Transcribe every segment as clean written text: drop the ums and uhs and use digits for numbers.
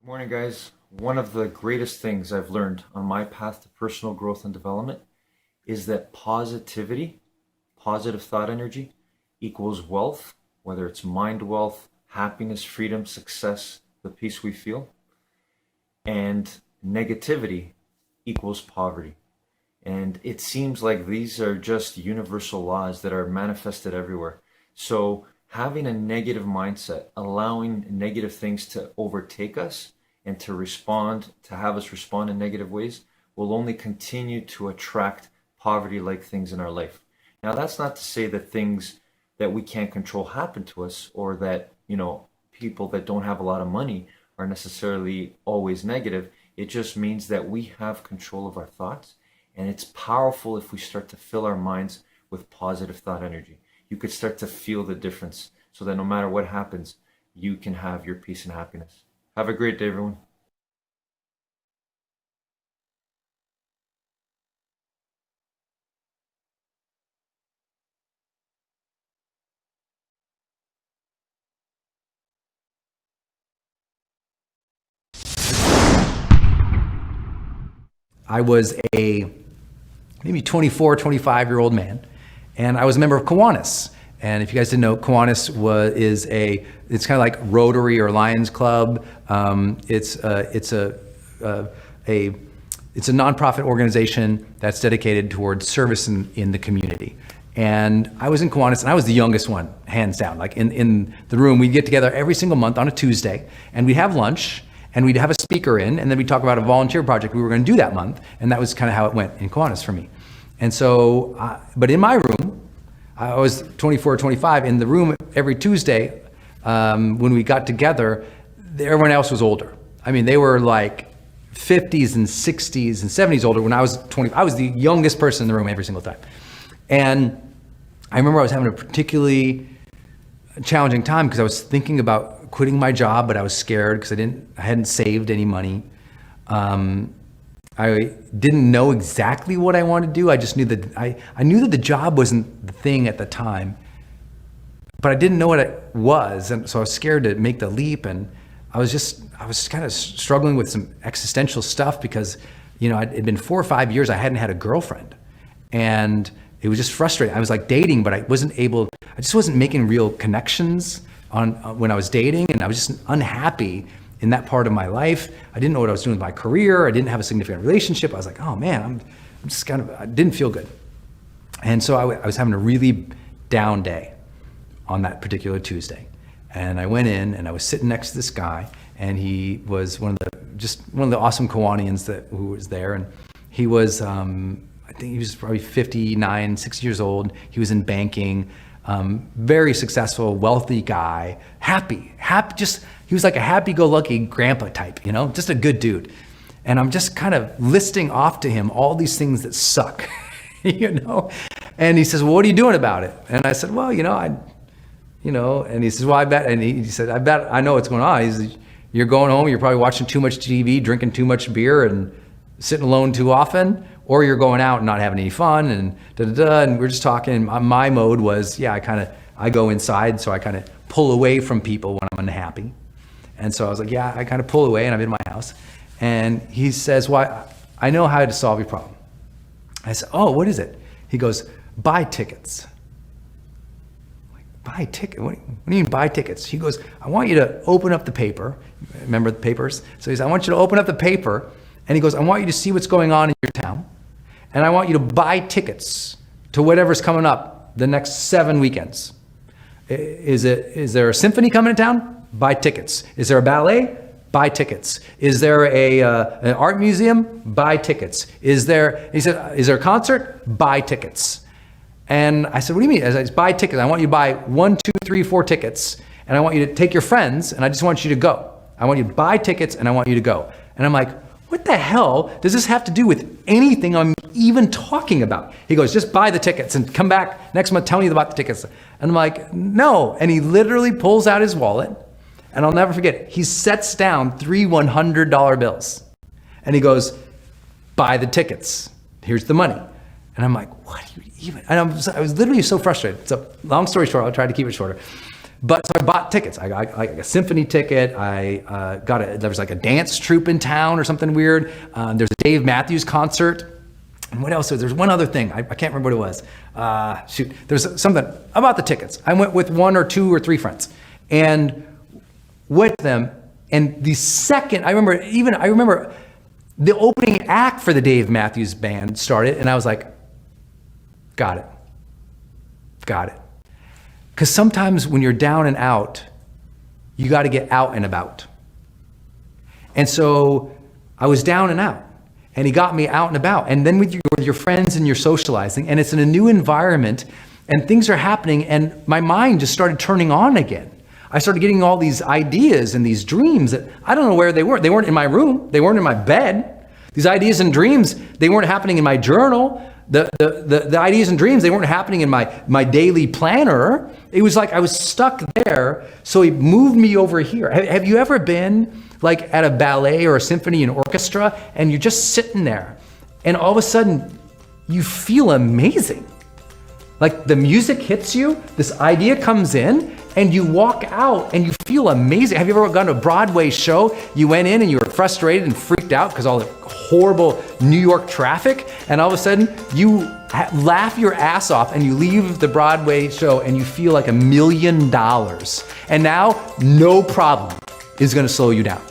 Morning, guys. One of the greatest things I've learned on my path to personal growth and development is that positivity, positive thought energy, equals wealth, whether it's mind wealth, happiness, freedom, success, the peace we feel, and negativity equals poverty. And it seems like these are just universal laws that are manifested everywhere. So having a negative mindset, allowing negative things to overtake us and to have us respond in negative ways, will only continue to attract poverty-like things in our life. Now, that's not to say that things that we can't control happen to us, or that, people that don't have a lot of money are necessarily always negative. It just means that we have control of our thoughts, and it's powerful if we start to fill our minds with positive thought energy. You could start to feel the difference, so that no matter what happens, you can have your peace and happiness. Have a great day, everyone. I was a maybe 24, 25-year-old man, and I was a member of Kiwanis. And if you guys didn't know, Kiwanis it's kind of like Rotary or Lions Club. It's a nonprofit organization that's dedicated towards service in the community. And I was in Kiwanis, and I was the youngest one, hands down. Like in the room, we'd get together every single month on a Tuesday, and we'd have lunch, and we'd have a speaker in, and then we'd talk about a volunteer project we were going to do that month. And that was kind of how it went in Kiwanis for me. And so, but in my room, I was 24, 25, in the room every Tuesday, when we got together, everyone else was older. I mean, they were like 50s and 60s and 70s older. When I was 20, I was the youngest person in the room every single time. And I remember I was having a particularly challenging time because I was thinking about quitting my job, but I was scared because I hadn't saved any money. I didn't know exactly what I wanted to do. I just knew that I knew that the job wasn't the thing at the time, but I didn't know what it was. And so I was scared to make the leap. And I was kind of struggling with some existential stuff because, it'd been 4 or 5 years I hadn't had a girlfriend. And it was just frustrating. I was like dating, but I just wasn't making real connections when I was dating. And I was just unhappy in that part of my life. I didn't know what I was doing with my career. I didn't have a significant relationship. I was like, oh man, I'm just I didn't feel good. And so I was having a really down day on that particular Tuesday. And I went in and I was sitting next to this guy, and he was one of the just one of the awesome Kiwanians who was there. And he was, I think he was probably 59, 60 years old. He was in banking, very successful, wealthy guy, happy, he was like a happy-go-lucky grandpa type, just a good dude. And I'm just kind of listing off to him all these things that suck, And he says, well, what are you doing about it? And I said, well, and he says, well, I bet, and he said, I bet I know what's going on. He says, you're going home, you're probably watching too much TV, drinking too much beer, and sitting alone too often, or you're going out and not having any fun, and and we're just talking. My mode was, I go inside, so I kind of pull away from people when I'm unhappy. And so I was like, yeah, I kind of pull away, and I'm in my house. And he says, well, I know how to solve your problem. I said, oh, what is it? He goes, buy tickets. I'm like, buy ticket? What do you mean buy tickets? He goes, I want you to open up the paper. Remember the papers? So he says, I want you to open up the paper. And he goes, I want you to see what's going on in your town. And I want you to buy tickets to whatever's coming up the next 7 weekends. Is there a symphony coming to town? Buy tickets. Is there a ballet? Buy tickets. Is there an art museum? Buy tickets. He said, is there a concert? Buy tickets. And I said, what do you mean? I said, buy tickets. I want you to buy 1, 2, 3, 4 tickets. And I want you to take your friends, and I just want you to go. I want you to buy tickets, and I want you to go. And I'm like, what the hell does this have to do with anything I'm even talking about? He goes, just buy the tickets and come back next month, tell me about the tickets. And I'm like, no. And he literally pulls out his wallet, and I'll never forget it. He sets down 3 $100 bills. And he goes, buy the tickets. Here's the money. And I'm like, what do you even? And I was literally so frustrated. So long story short, I'll try to keep it shorter. But so I bought tickets. I got like a symphony ticket. There was like a dance troupe in town or something weird. There's a Dave Matthews concert. And what else? There's one other thing. I can't remember what it was. There's something about the tickets. I went with 1 or 2 or 3 friends and went with them. And the second, I remember the opening act for the Dave Matthews Band started, and I was like, got it. Because sometimes when you're down and out, you got to get out and about. And so I was down and out, and he got me out and about. And then with your friends and you're socializing, and it's in a new environment, and things are happening, and my mind just started turning on again. I started getting all these ideas and these dreams that I don't know where they were. They weren't in my room. They weren't in my bed. These ideas and dreams, they weren't happening in my journal. The ideas and dreams, they weren't happening in my daily planner. It was like I was stuck there, so he moved me over here. Have you ever been like at a ballet or a symphony and orchestra, and you're just sitting there, and all of a sudden you feel amazing? Like the music hits you, this idea comes in, and you walk out and you feel amazing. Have you ever gone to a Broadway show? You went in and you were frustrated and freaked out because all the horrible New York traffic, and all of a sudden you laugh your ass off and you leave the Broadway show and you feel like $1 million. And now no problem is gonna slow you down.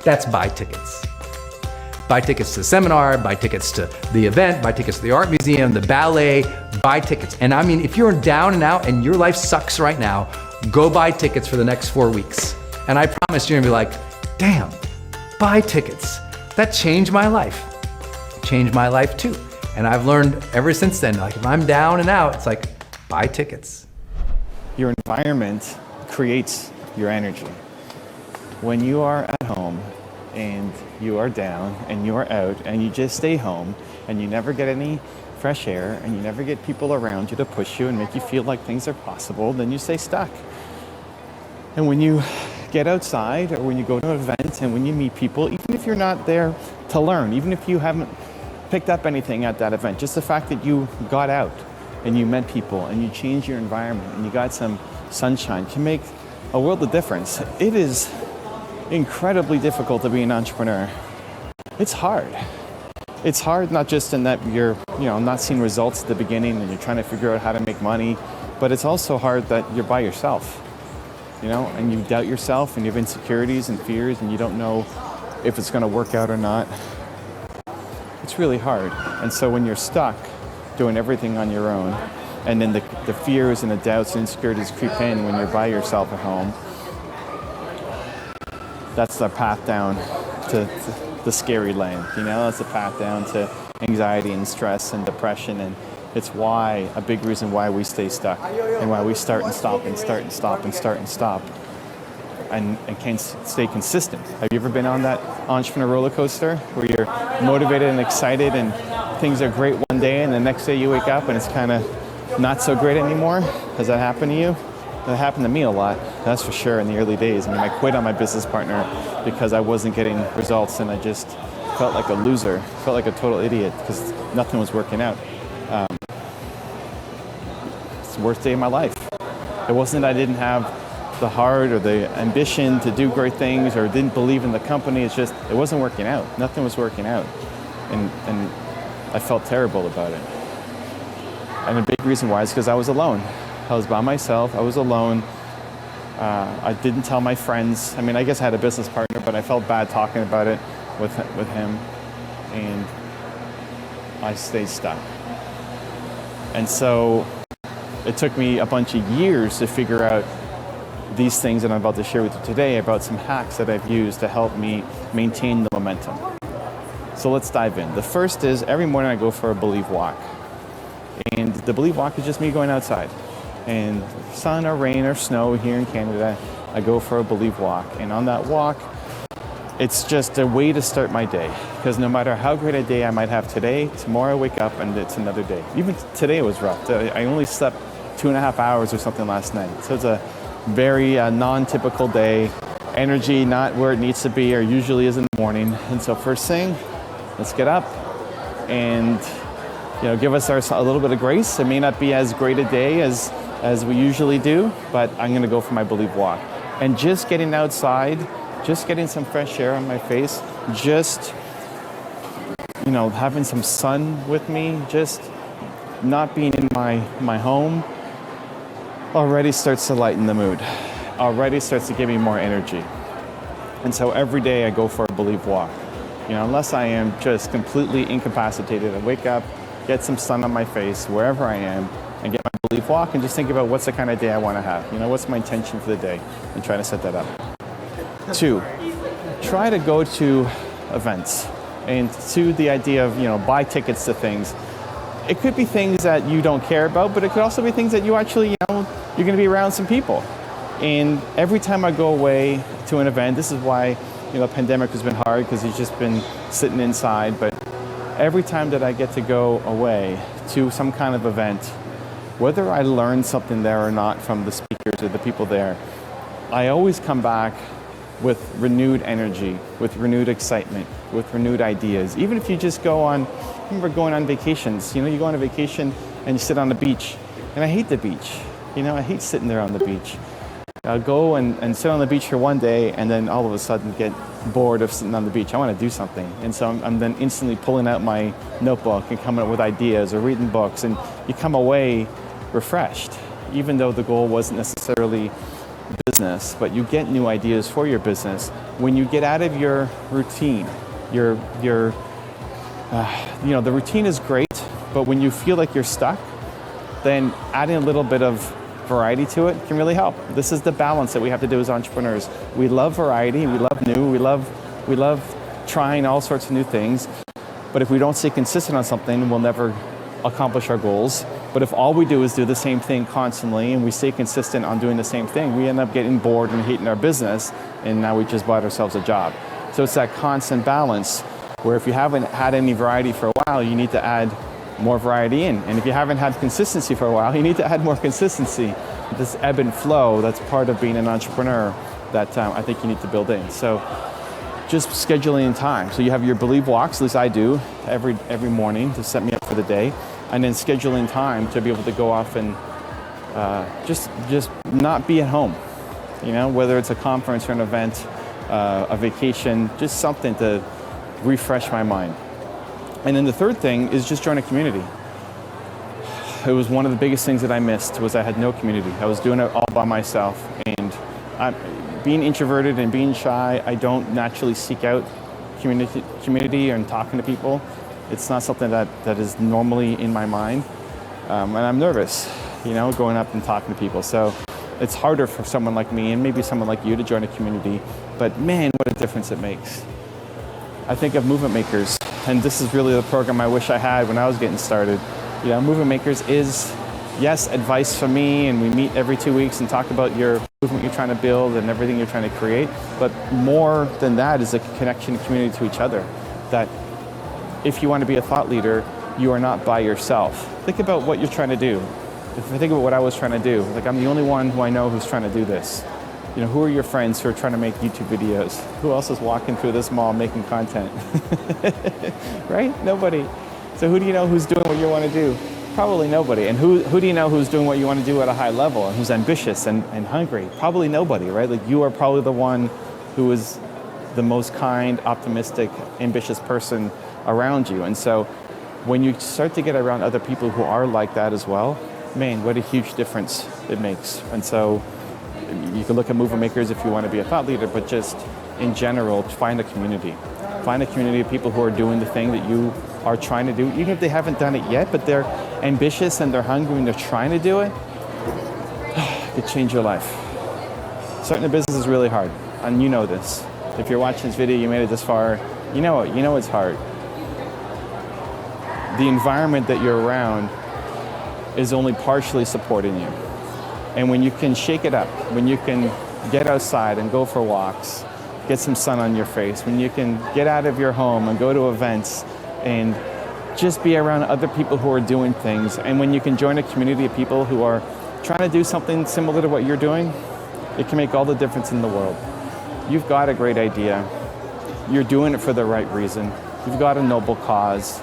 That's buy tickets. Buy tickets to the seminar, buy tickets to the event, buy tickets to the art museum, the ballet, buy tickets. And I mean, if you're down and out and your life sucks right now, go buy tickets for the next 4 weeks. And I promise you're gonna be like, damn, buy tickets. That changed my life. Changed my life too. And I've learned ever since then, like if I'm down and out, it's like, buy tickets. Your environment creates your energy. When you are at home and you are down and you are out and you just stay home and you never get any fresh air and you never get people around you to push you and make you feel like things are possible, then you stay stuck. And when you get outside or when you go to an event and when you meet people, even if you're not there to learn, even if you haven't picked up anything at that event, just the fact that you got out and you met people and you changed your environment and you got some sunshine can make a world of difference. It is incredibly difficult to be an entrepreneur. It's hard. It's hard not just in that you're not seeing results at the beginning and you're trying to figure out how to make money, but it's also hard that you're by yourself, and you doubt yourself and you have insecurities and fears and you don't know if it's going to work out or not. It's really hard. And so when you're stuck doing everything on your own, and then the fears and the doubts and insecurities creep in when you're by yourself at home, that's the path down to the scary land. That's the path down to anxiety and stress and depression. And it's why, a big reason why we stay stuck and why we start and stop and start and stop and start and stop and can't stay consistent. Have you ever been on that entrepreneur roller coaster where you're motivated and excited and things are great one day and the next day you wake up and it's kind of not so great anymore? Has that happened to you? That happened to me a lot, that's for sure, in the early days. I mean, I quit on my business partner because I wasn't getting results and I just felt like a loser, felt like a total idiot because nothing was working out. It's the worst day of my life. It wasn't that I didn't have the heart or the ambition to do great things or didn't believe in the company. It's just, it wasn't working out. Nothing was working out. And I felt terrible about it. And a big reason why is because I was alone. I was by myself, I was alone. I didn't tell my friends. I mean, I guess I had a business partner, but I felt bad talking about it with him. And I stayed stuck. And so it took me a bunch of years to figure out these things that I'm about to share with you today about some hacks that I've used to help me maintain the momentum. So let's dive in. The first is every morning I go for a Believe Walk. And the Believe Walk is just me going outside. And sun or rain or snow here in Canada, I go for a Believe Walk. And on that walk, it's just a way to start my day. Because no matter how great a day I might have today, tomorrow I wake up and it's another day. Even today was rough. I only slept 2.5 hours or something last night. So it's a very non-typical day. Energy not where it needs to be or usually is in the morning. And so first thing, let's get up and give us a little bit of grace. It may not be as great a day as we usually do, but I'm gonna go for my Believe Walk. And just getting outside, just getting some fresh air on my face, just having some sun with me, just not being in my home, already starts to lighten the mood, already starts to give me more energy. And so every day I go for a Believe Walk. Unless I am just completely incapacitated, I wake up, get some sun on my face, wherever I am, and get my Believe Walk and just think about what's the kind of day I want to have. What's my intention for the day and try to set that up. 2, try to go to events. And to the idea of, buy tickets to things. It could be things that you don't care about, but it could also be things that you actually, you're going to be around some people. And every time I go away to an event, this is why, the pandemic has been hard because you've just been sitting inside. But every time that I get to go away to some kind of event, whether I learn something there or not from the speakers or the people there, I always come back with renewed energy, with renewed excitement, with renewed ideas. Even if you just I remember going on vacations. You go on a vacation and you sit on the beach. And I hate the beach. I hate sitting there on the beach. I'll go and sit on the beach for one day and then all of a sudden get bored of sitting on the beach. I want to do something. And so I'm then instantly pulling out my notebook and coming up with ideas or reading books. And you come away refreshed, even though the goal wasn't necessarily business, but you get new ideas for your business when you get out of your routine. The routine is great, but when you feel like you're stuck, then adding a little bit of variety to it can really help. This is the balance that we have to do as entrepreneurs. We love variety, we love new, we love trying all sorts of new things, but if we don't stay consistent on something, we'll never accomplish our goals. But if all we do is do the same thing constantly and we stay consistent on doing the same thing, we end up getting bored and hating our business, and now we just bought ourselves a job. So it's that constant balance where if you haven't had any variety for a while, you need to add more variety in. And if you haven't had consistency for a while, you need to add more consistency. This ebb and flow, that's part of being an entrepreneur that I think you need to build in. So just scheduling time. So you have your Believe Walks, at least I do, every morning to set me up for the day. And then scheduling time to be able to go off and just not be at home. Whether it's a conference or an event, a vacation, just something to refresh my mind. And then the third thing is just join a community. It was one of the biggest things that I missed was I had no community. I was doing it all by myself. And being introverted and being shy, I don't naturally seek out community and talking to people. It's not something that is normally in my mind. And I'm nervous, going up and talking to people. So It's harder for someone like me and maybe someone like you to join a community, but man, what a difference it makes. I think of Movement Makers, and this is really the program I wish I had when I was getting started. You know, Movement Makers is, yes, advice from me, and we meet every 2 weeks and talk about your movement you're trying to build and everything you're trying to create, but more than that is a connection and community to each other. That if you want to be a thought leader, you are not by yourself. Think about what you're trying to do. If I think about what I was trying to do, like I'm the only one who I know who's trying to do this. You know, who are your friends who are trying to make YouTube videos? Who else is walking through this mall making content? Right? Nobody. So who do you know who's doing what you want to do? Probably nobody. And who do you know who's doing what you want to do at a high level and who's ambitious and hungry? Probably nobody, right? Like you are probably the one who is the most kind, optimistic, ambitious person around you. And so when you start to get around other people who are like that as well, man, what a huge difference it makes. And so you can look at Movement Makers if you want to be a thought leader, but just in general, find a community. Find a community of people who are doing the thing that you are trying to do, even if they haven't done it yet, but they're ambitious and they're hungry and they're trying to do it. It could change your life. Starting a business is really hard, and you know this. If you're watching this video, you made it this far, you know it's hard. The environment that you're around is only partially supporting you. And when you can shake it up, when you can get outside and go for walks, get some sun on your face, when you can get out of your home and go to events and just be around other people who are doing things, and when you can join a community of people who are trying to do something similar to what you're doing, it can make all the difference in the world. You've got a great idea. You're doing it for the right reason. You've got a noble cause.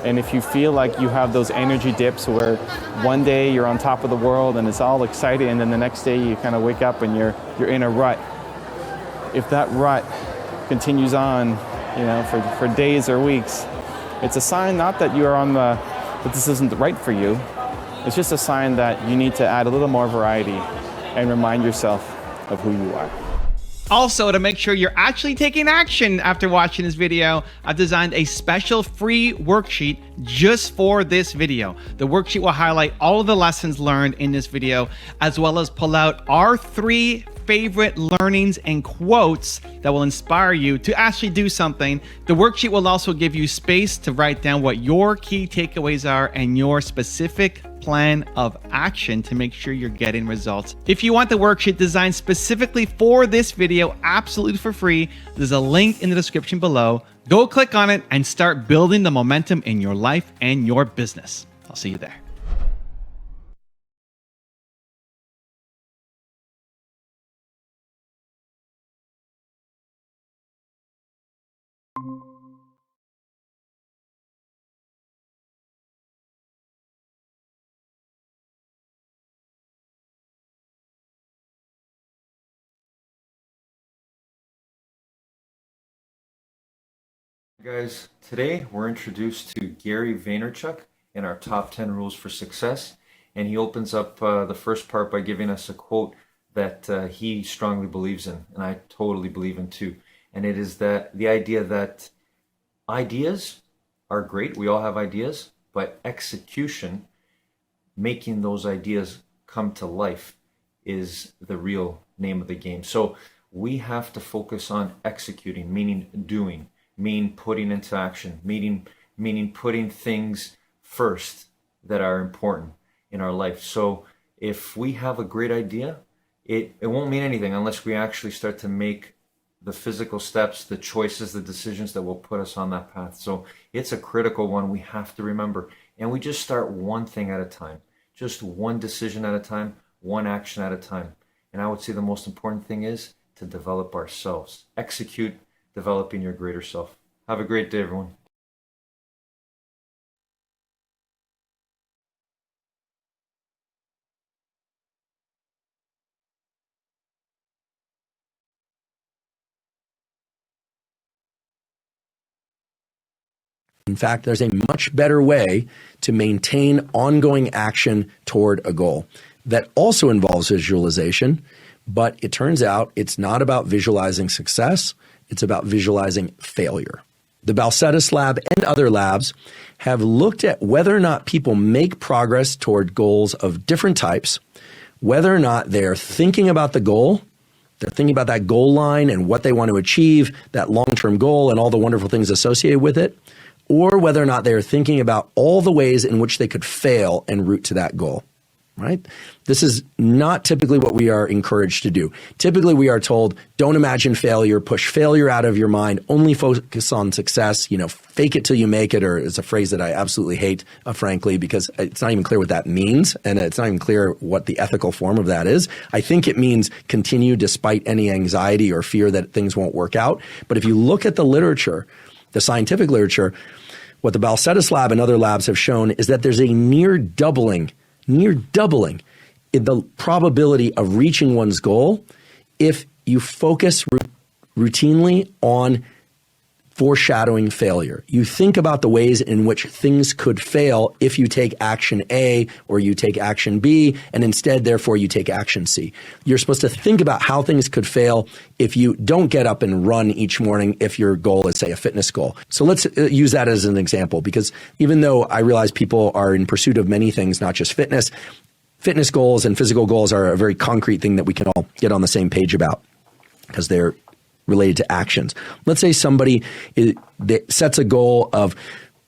And if you feel like you have those energy dips where one day you're on top of the world and it's all exciting, and then the next day you kind of wake up and you're in a rut. If that rut continues on, you know, for days or weeks, it's a sign not that you're on that this isn't right for you. It's just a sign that you need to add a little more variety and remind yourself of who you are. Also, to make sure you're actually taking action after watching this video, I've designed a special free worksheet just for this video. The worksheet will highlight all of the lessons learned in this video, as well as pull out our 3 favorite learnings and quotes that will inspire you to actually do something. The worksheet will also give you space to write down what your key takeaways are and your specific plan of action to make sure you're getting results. If you want the worksheet designed specifically for this video, absolutely for free, there's a link in the description below. Go click on it and start building the momentum in your life and your business. I'll see you there. Guys, today we're introduced to Gary Vaynerchuk in our top 10 rules for success, and he opens up the first part by giving us a quote that he strongly believes in, and I totally believe in too. And it is that the idea that ideas are great, we all have ideas, but execution, making those ideas come to life, is the real name of the game. So we have to focus on executing, meaning doing, mean putting into action, meaning putting things first that are important in our life. So if we have a great idea, it won't mean anything unless we actually start to make the physical steps, the choices, the decisions that will put us on that path. So it's a critical one we have to remember. And we just start one thing at a time, just one decision at a time, one action at a time. And I would say the most important thing is to develop ourselves. Execute developing your greater self. Have a great day, everyone. In fact, there's a much better way to maintain ongoing action toward a goal that also involves visualization, but it turns out it's not about visualizing success, it's about visualizing failure. The Balcetis Lab and other labs have looked at whether or not people make progress toward goals of different types whether or not they're thinking about the goal, they're thinking about that goal line and what they want to achieve, that long-term goal and all the wonderful things associated with it, or whether or not they're thinking about all the ways in which they could fail en route to that goal, right? This is not typically what we are encouraged to do. Typically, we are told, don't imagine failure, push failure out of your mind, only focus on success, fake it till you make it, or it's a phrase that I absolutely hate, frankly, because it's not even clear what that means, and it's not even clear what the ethical form of that is. I think it means continue despite any anxiety or fear that things won't work out. But if you look at the literature, the scientific literature, what the Balcetis lab and other labs have shown is that there's a near doubling in the probability of reaching one's goal if you focus routinely on foreshadowing failure. You think about the ways in which things could fail if you take action A or you take action B, and instead, therefore, you take action C. You're supposed to think about how things could fail if you don't get up and run each morning if your goal is, say, a fitness goal. So let's use that as an example, because even though I realize people are in pursuit of many things, not just fitness goals and physical goals are a very concrete thing that we can all get on the same page about because they're related to actions. Let's say somebody sets a goal of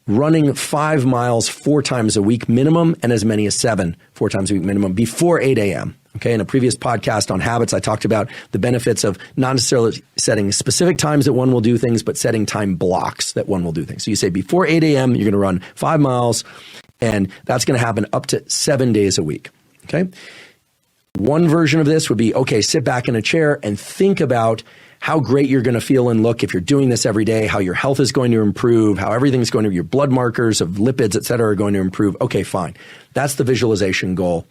running 5 miles 4 times a week minimum and as many as 7 4 times a week minimum before 8 a.m. Okay, in a previous podcast on habits, I talked about the benefits of not necessarily setting specific times that one will do things, but setting time blocks that one will do things. So you say before 8 a.m., you're going to run 5 miles, and that's going to happen up to 7 days a week. Okay. One version of this would be, okay, sit back in a chair and think about how great you're going to feel and look if you're doing this every day, how your health is going to improve, how everything's going to, your blood markers of lipids, et cetera, are going to improve. Okay, fine. That's the visualization goal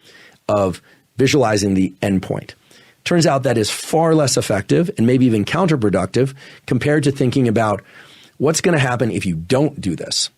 of visualizing the endpoint. Turns out that is far less effective and maybe even counterproductive compared to thinking about what's going to happen if you don't do this.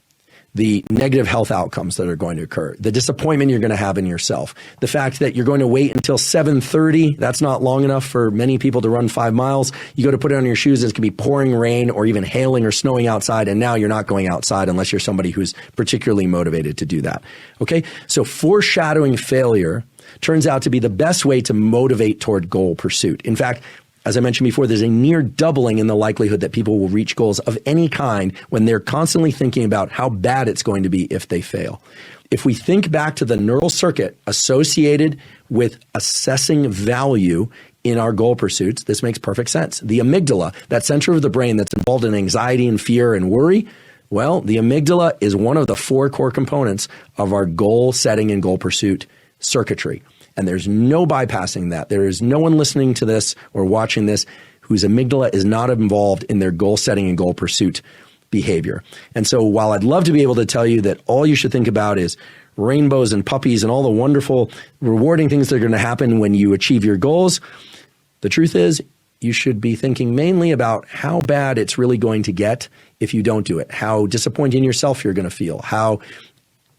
The negative health outcomes that are going to occur, the disappointment you're going to have in yourself, the fact that you're going to wait until 7:30. That's not long enough for many people to run 5 miles. You go to put it on your shoes, it's going to be pouring rain or even hailing or snowing outside, and now you're not going outside unless you're somebody who's particularly motivated to do that. Okay, so foreshadowing failure turns out to be the best way to motivate toward goal pursuit. In fact, as I mentioned before, there's a near doubling in the likelihood that people will reach goals of any kind when they're constantly thinking about how bad it's going to be if they fail. If we think back to the neural circuit associated with assessing value in our goal pursuits, this makes perfect sense. The amygdala, that center of the brain that's involved in anxiety and fear and worry, well, the amygdala is one of the 4 core components of our goal setting and goal pursuit circuitry. And there's no bypassing that. There is no one listening to this or watching this whose amygdala is not involved in their goal setting and goal pursuit behavior. And so while I'd love to be able to tell you that all you should think about is rainbows and puppies and all the wonderful, rewarding things that are going to happen when you achieve your goals, the truth is you should be thinking mainly about how bad it's really going to get if you don't do it, how disappointed in yourself you're going to feel, how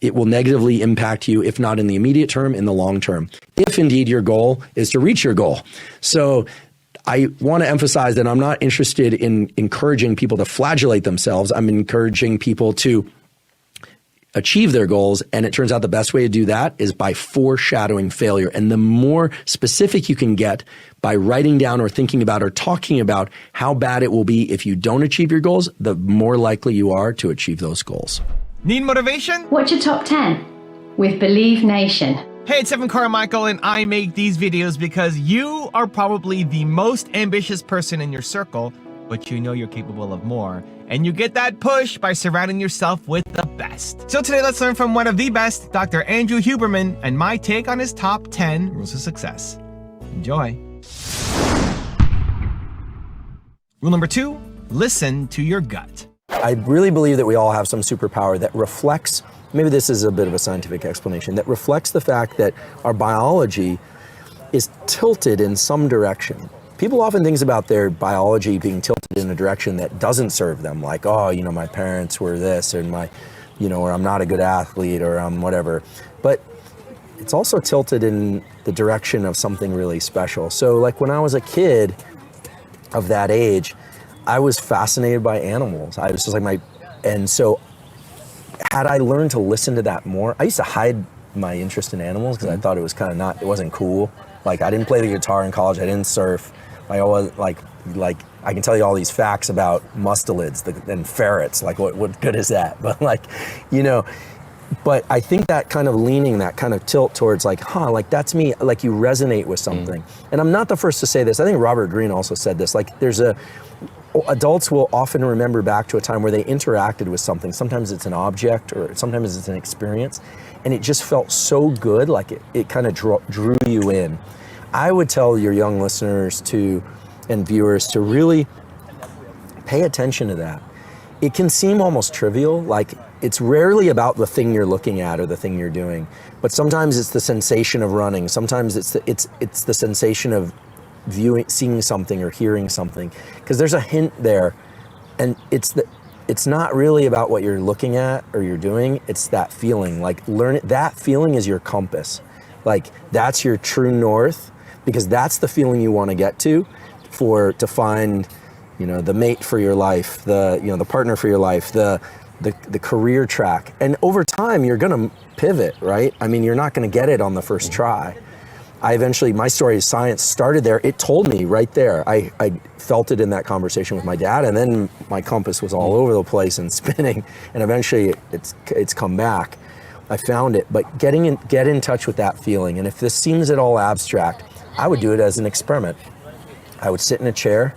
it will negatively impact you, if not in the immediate term, in the long term, if indeed your goal is to reach your goal. So I want to emphasize that I'm not interested in encouraging people to flagellate themselves. I'm encouraging people to achieve their goals. And it turns out the best way to do that is by foreshadowing failure. And the more specific you can get by writing down or thinking about or talking about how bad it will be if you don't achieve your goals, the more likely you are to achieve those goals. Need motivation? Watch a top 10 with Believe Nation. Hey, it's Evan Carmichael, and I make these videos because you are probably the most ambitious person in your circle, but you know you're capable of more. And you get that push by surrounding yourself with the best. So today, let's learn from one of the best, Dr. Andrew Huberman, and my take on his top 10 rules of success. Enjoy. Rule number 2, listen to your gut. I really believe that we all have some superpower that reflects, maybe this is a bit of a scientific explanation, that reflects the fact that our biology is tilted in some direction. People often think about their biology being tilted in a direction that doesn't serve them, like, oh, you know, my parents were this, or or I'm not a good athlete, or I'm whatever. But it's also tilted in the direction of something really special. So like when I was a kid of that age, I was fascinated by animals. I was just like and so had I learned to listen to that more, I used to hide my interest in animals because I thought it was kind of it wasn't cool. Like I didn't play the guitar in college. I didn't surf. I always like I can tell you all these facts about mustelids and ferrets. Like what good is that? But like, you know, but I think that kind of leaning, that kind of tilt towards like, like that's me. Like you resonate with something. And I'm not the first to say this. I think Robert Greene also said this. Like adults will often remember back to a time where they interacted with something. Sometimes it's an object or sometimes it's an experience. And it just felt so good, like it kind of drew you in. I would tell your young listeners and viewers to really pay attention to that. It can seem almost trivial, like it's rarely about the thing you're looking at or the thing you're doing, but sometimes it's the sensation of running. Sometimes it's the sensation of seeing something or hearing something, because there's a hint there, and it's not really about what you're looking at or you're doing. It's that feeling. Like that feeling is your compass. Like that's your true north, because that's the feeling you want to get to find, you know, the mate for your life, the partner for your life, the career track. And over time, you're going to pivot, right? I mean, you're not going to get it on the first try. My story of science started there. It told me right there. I felt it in that conversation with my dad, and then my compass was all over the place and spinning, and eventually it's come back. I found it, but get in touch with that feeling. And if this seems at all abstract, I would do it as an experiment. I would sit in a chair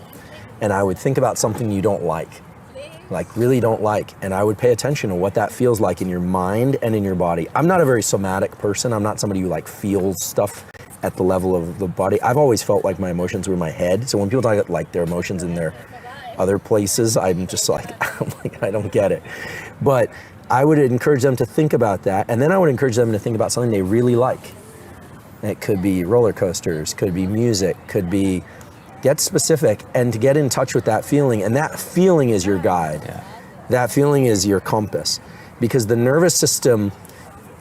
and I would think about something you don't like really don't like. And I would pay attention to what that feels like in your mind and in your body. I'm not a very somatic person. I'm not somebody who like feels stuff at the level of the body. I've always felt like my emotions were in my head. So when people talk about like their emotions in their other places, I'm just like, I don't get it. But I would encourage them to think about that. And then I would encourage them to think about something they really like. It could be roller coasters, could be music, could be, get specific and to get in touch with that feeling. And that feeling is your guide. Yeah. That feeling is your compass, because the nervous system,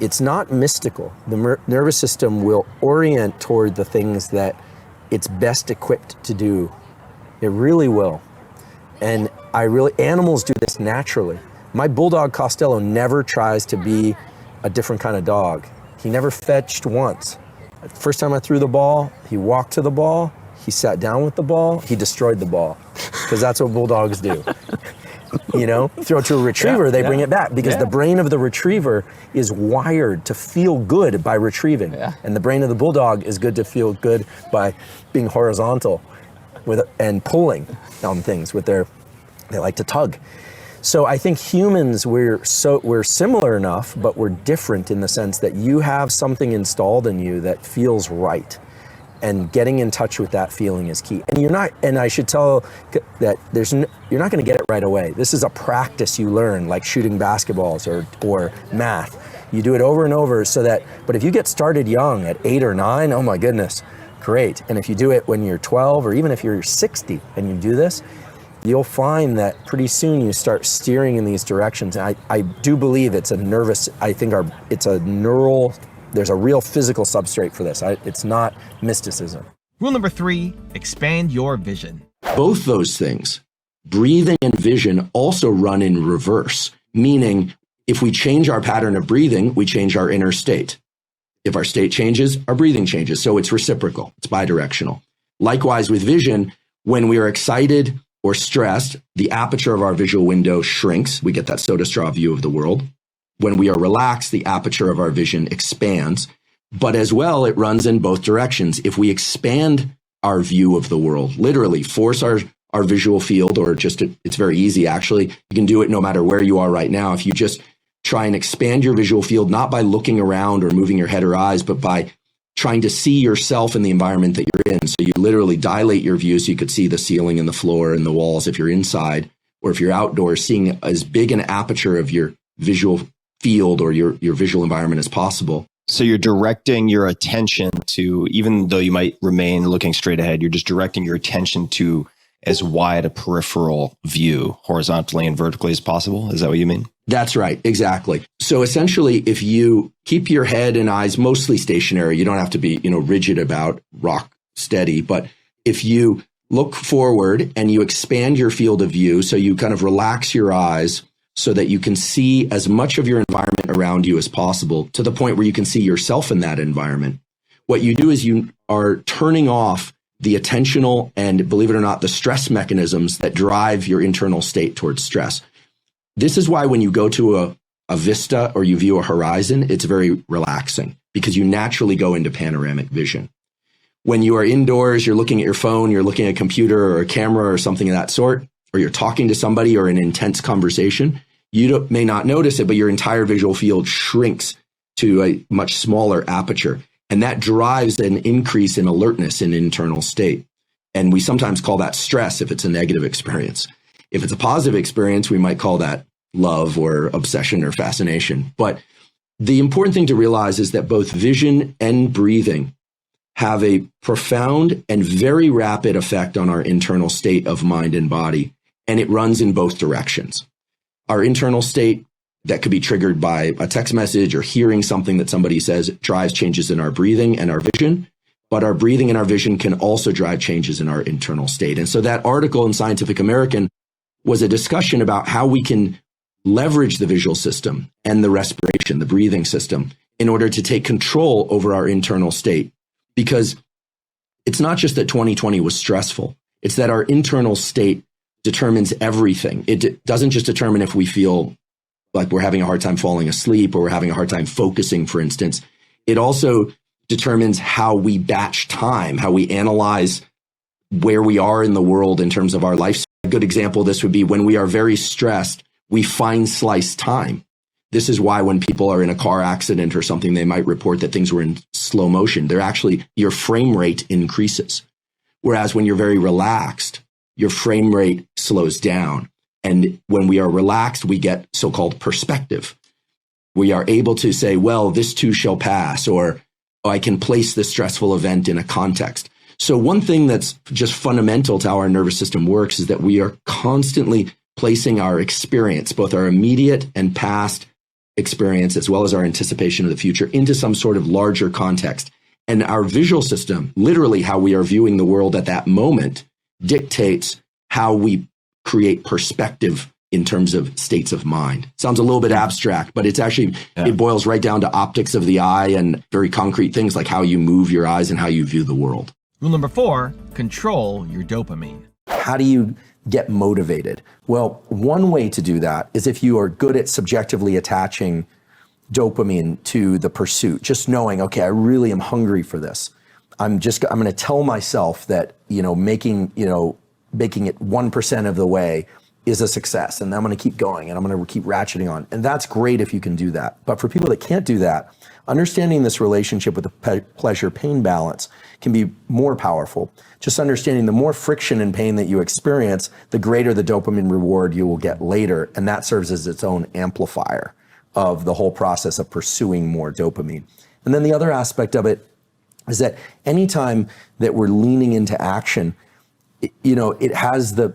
it's not mystical. The nervous system will orient toward the things that it's best equipped to do. It really will. And animals do this naturally. My bulldog Costello never tries to be a different kind of dog. He never fetched once. First time I threw the ball, he walked to the ball, he sat down with the ball, he destroyed the ball, because that's what bulldogs do. You know, throw it to a retriever, they bring it back, because the brain of the retriever is wired to feel good by retrieving. Yeah. And the brain of the bulldog is good to feel good by being horizontal and pulling on things they like to tug. So I think humans, we're similar enough, but we're different in the sense that you have something installed in you that feels right. And getting in touch with that feeling is key. And I should tell that you're not going to get it right away. This is a practice you learn, like shooting basketballs or math. You do it over and over but if you get started young at 8 or 9, oh my goodness, great. And if you do it when you're 12, or even if you're 60 and you do this, you'll find that pretty soon you start steering in these directions. And I do believe it's a neural, there's a real physical substrate for this. It's not mysticism. Rule number 3, expand your vision. Both those things, breathing and vision, also run in reverse, meaning if we change our pattern of breathing, we change our inner state. If our state changes, our breathing changes. So it's reciprocal, it's bidirectional. Likewise with vision, when we are excited or stressed, the aperture of our visual window shrinks. We get that soda straw view of the world. When we are relaxed, the aperture of our vision expands. But as well, it runs in both directions. If we expand our view of the world, literally force our visual field, or it's very easy actually. You can do it no matter where you are right now. If you just try and expand your visual field, not by looking around or moving your head or eyes, but by trying to see yourself in the environment that you're in. So you literally dilate your view so you could see the ceiling and the floor and the walls if you're inside, or if you're outdoors, seeing as big an aperture of your visual field or your visual environment as possible. So you're directing your attention to, even though you might remain looking straight ahead, you're just directing your attention to as wide a peripheral view, horizontally and vertically as possible. Is that what you mean? That's right. Exactly. So essentially, if you keep your head and eyes mostly stationary, you don't have to be, rigid about rock steady. But if you look forward and you expand your field of view, so you kind of relax your eyes, so that you can see as much of your environment around you as possible to the point where you can see yourself in that environment. What you do is you are turning off the attentional and, believe it or not, the stress mechanisms that drive your internal state towards stress. This is why when you go to a vista or you view a horizon, it's very relaxing because you naturally go into panoramic vision. When you are indoors, you're looking at your phone, you're looking at a computer or a camera or something of that sort, or you're talking to somebody or an intense conversation, you may not notice it, but your entire visual field shrinks to a much smaller aperture. And that drives an increase in alertness in internal state. And we sometimes call that stress if it's a negative experience. If it's a positive experience, we might call that love or obsession or fascination. But the important thing to realize is that both vision and breathing have a profound and very rapid effect on our internal state of mind and body. And it runs in both directions. Our internal state that could be triggered by a text message or hearing something that somebody says drives changes in our breathing and our vision. But our breathing and our vision can also drive changes in our internal state. And so that article in Scientific American was a discussion about how we can leverage the visual system and the respiration, the breathing system, in order to take control over our internal state. Because it's not just that 2020 was stressful. It's that our internal state determines everything. It doesn't just determine if we feel like we're having a hard time falling asleep or we're having a hard time focusing, for instance. It also determines how we batch time, how we analyze where we are in the world in terms of our life. A good example of this would be when we are very stressed, we fine slice time. This is why when people are in a car accident or something, they might report that things were in slow motion. They're actually, your frame rate increases. Whereas when you're very relaxed, your frame rate slows down. And when we are relaxed, we get so-called perspective. We are able to say, well, this too shall pass, or I can place this stressful event in a context. So one thing that's just fundamental to how our nervous system works is that we are constantly placing our experience, both our immediate and past experience, as well as our anticipation of the future, into some sort of larger context. And our visual system, literally how we are viewing the world at that moment, dictates how we create perspective in terms of states of mind. Sounds a little bit abstract, but it's actually, it boils right down to optics of the eye and very concrete things like how you move your eyes and how you view the world. Rule number 4, control your dopamine. How do you get motivated? Well, one way to do that is if you are good at subjectively attaching dopamine to the pursuit, just knowing, okay, I really am hungry for this. I'm going to tell myself that, making it 1% of the way is a success. And I'm going to keep going and I'm going to keep ratcheting on. And that's great if you can do that. But for people that can't do that, understanding this relationship with the pleasure-pain balance can be more powerful. Just understanding the more friction and pain that you experience, the greater the dopamine reward you will get later. And that serves as its own amplifier of the whole process of pursuing more dopamine. And then the other aspect of it is that anytime that we're leaning into action, it has the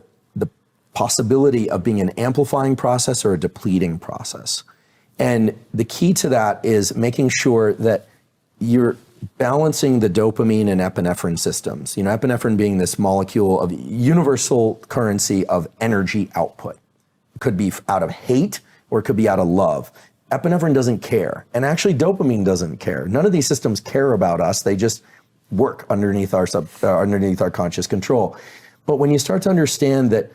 possibility of being an amplifying process or a depleting process. And the key to that is making sure that you're balancing the dopamine and epinephrine systems. Epinephrine being this molecule of universal currency of energy output. It could be out of hate or it could be out of love. Epinephrine doesn't care. And actually dopamine doesn't care. None of these systems care about us. They just work underneath our conscious control. But when you start to understand that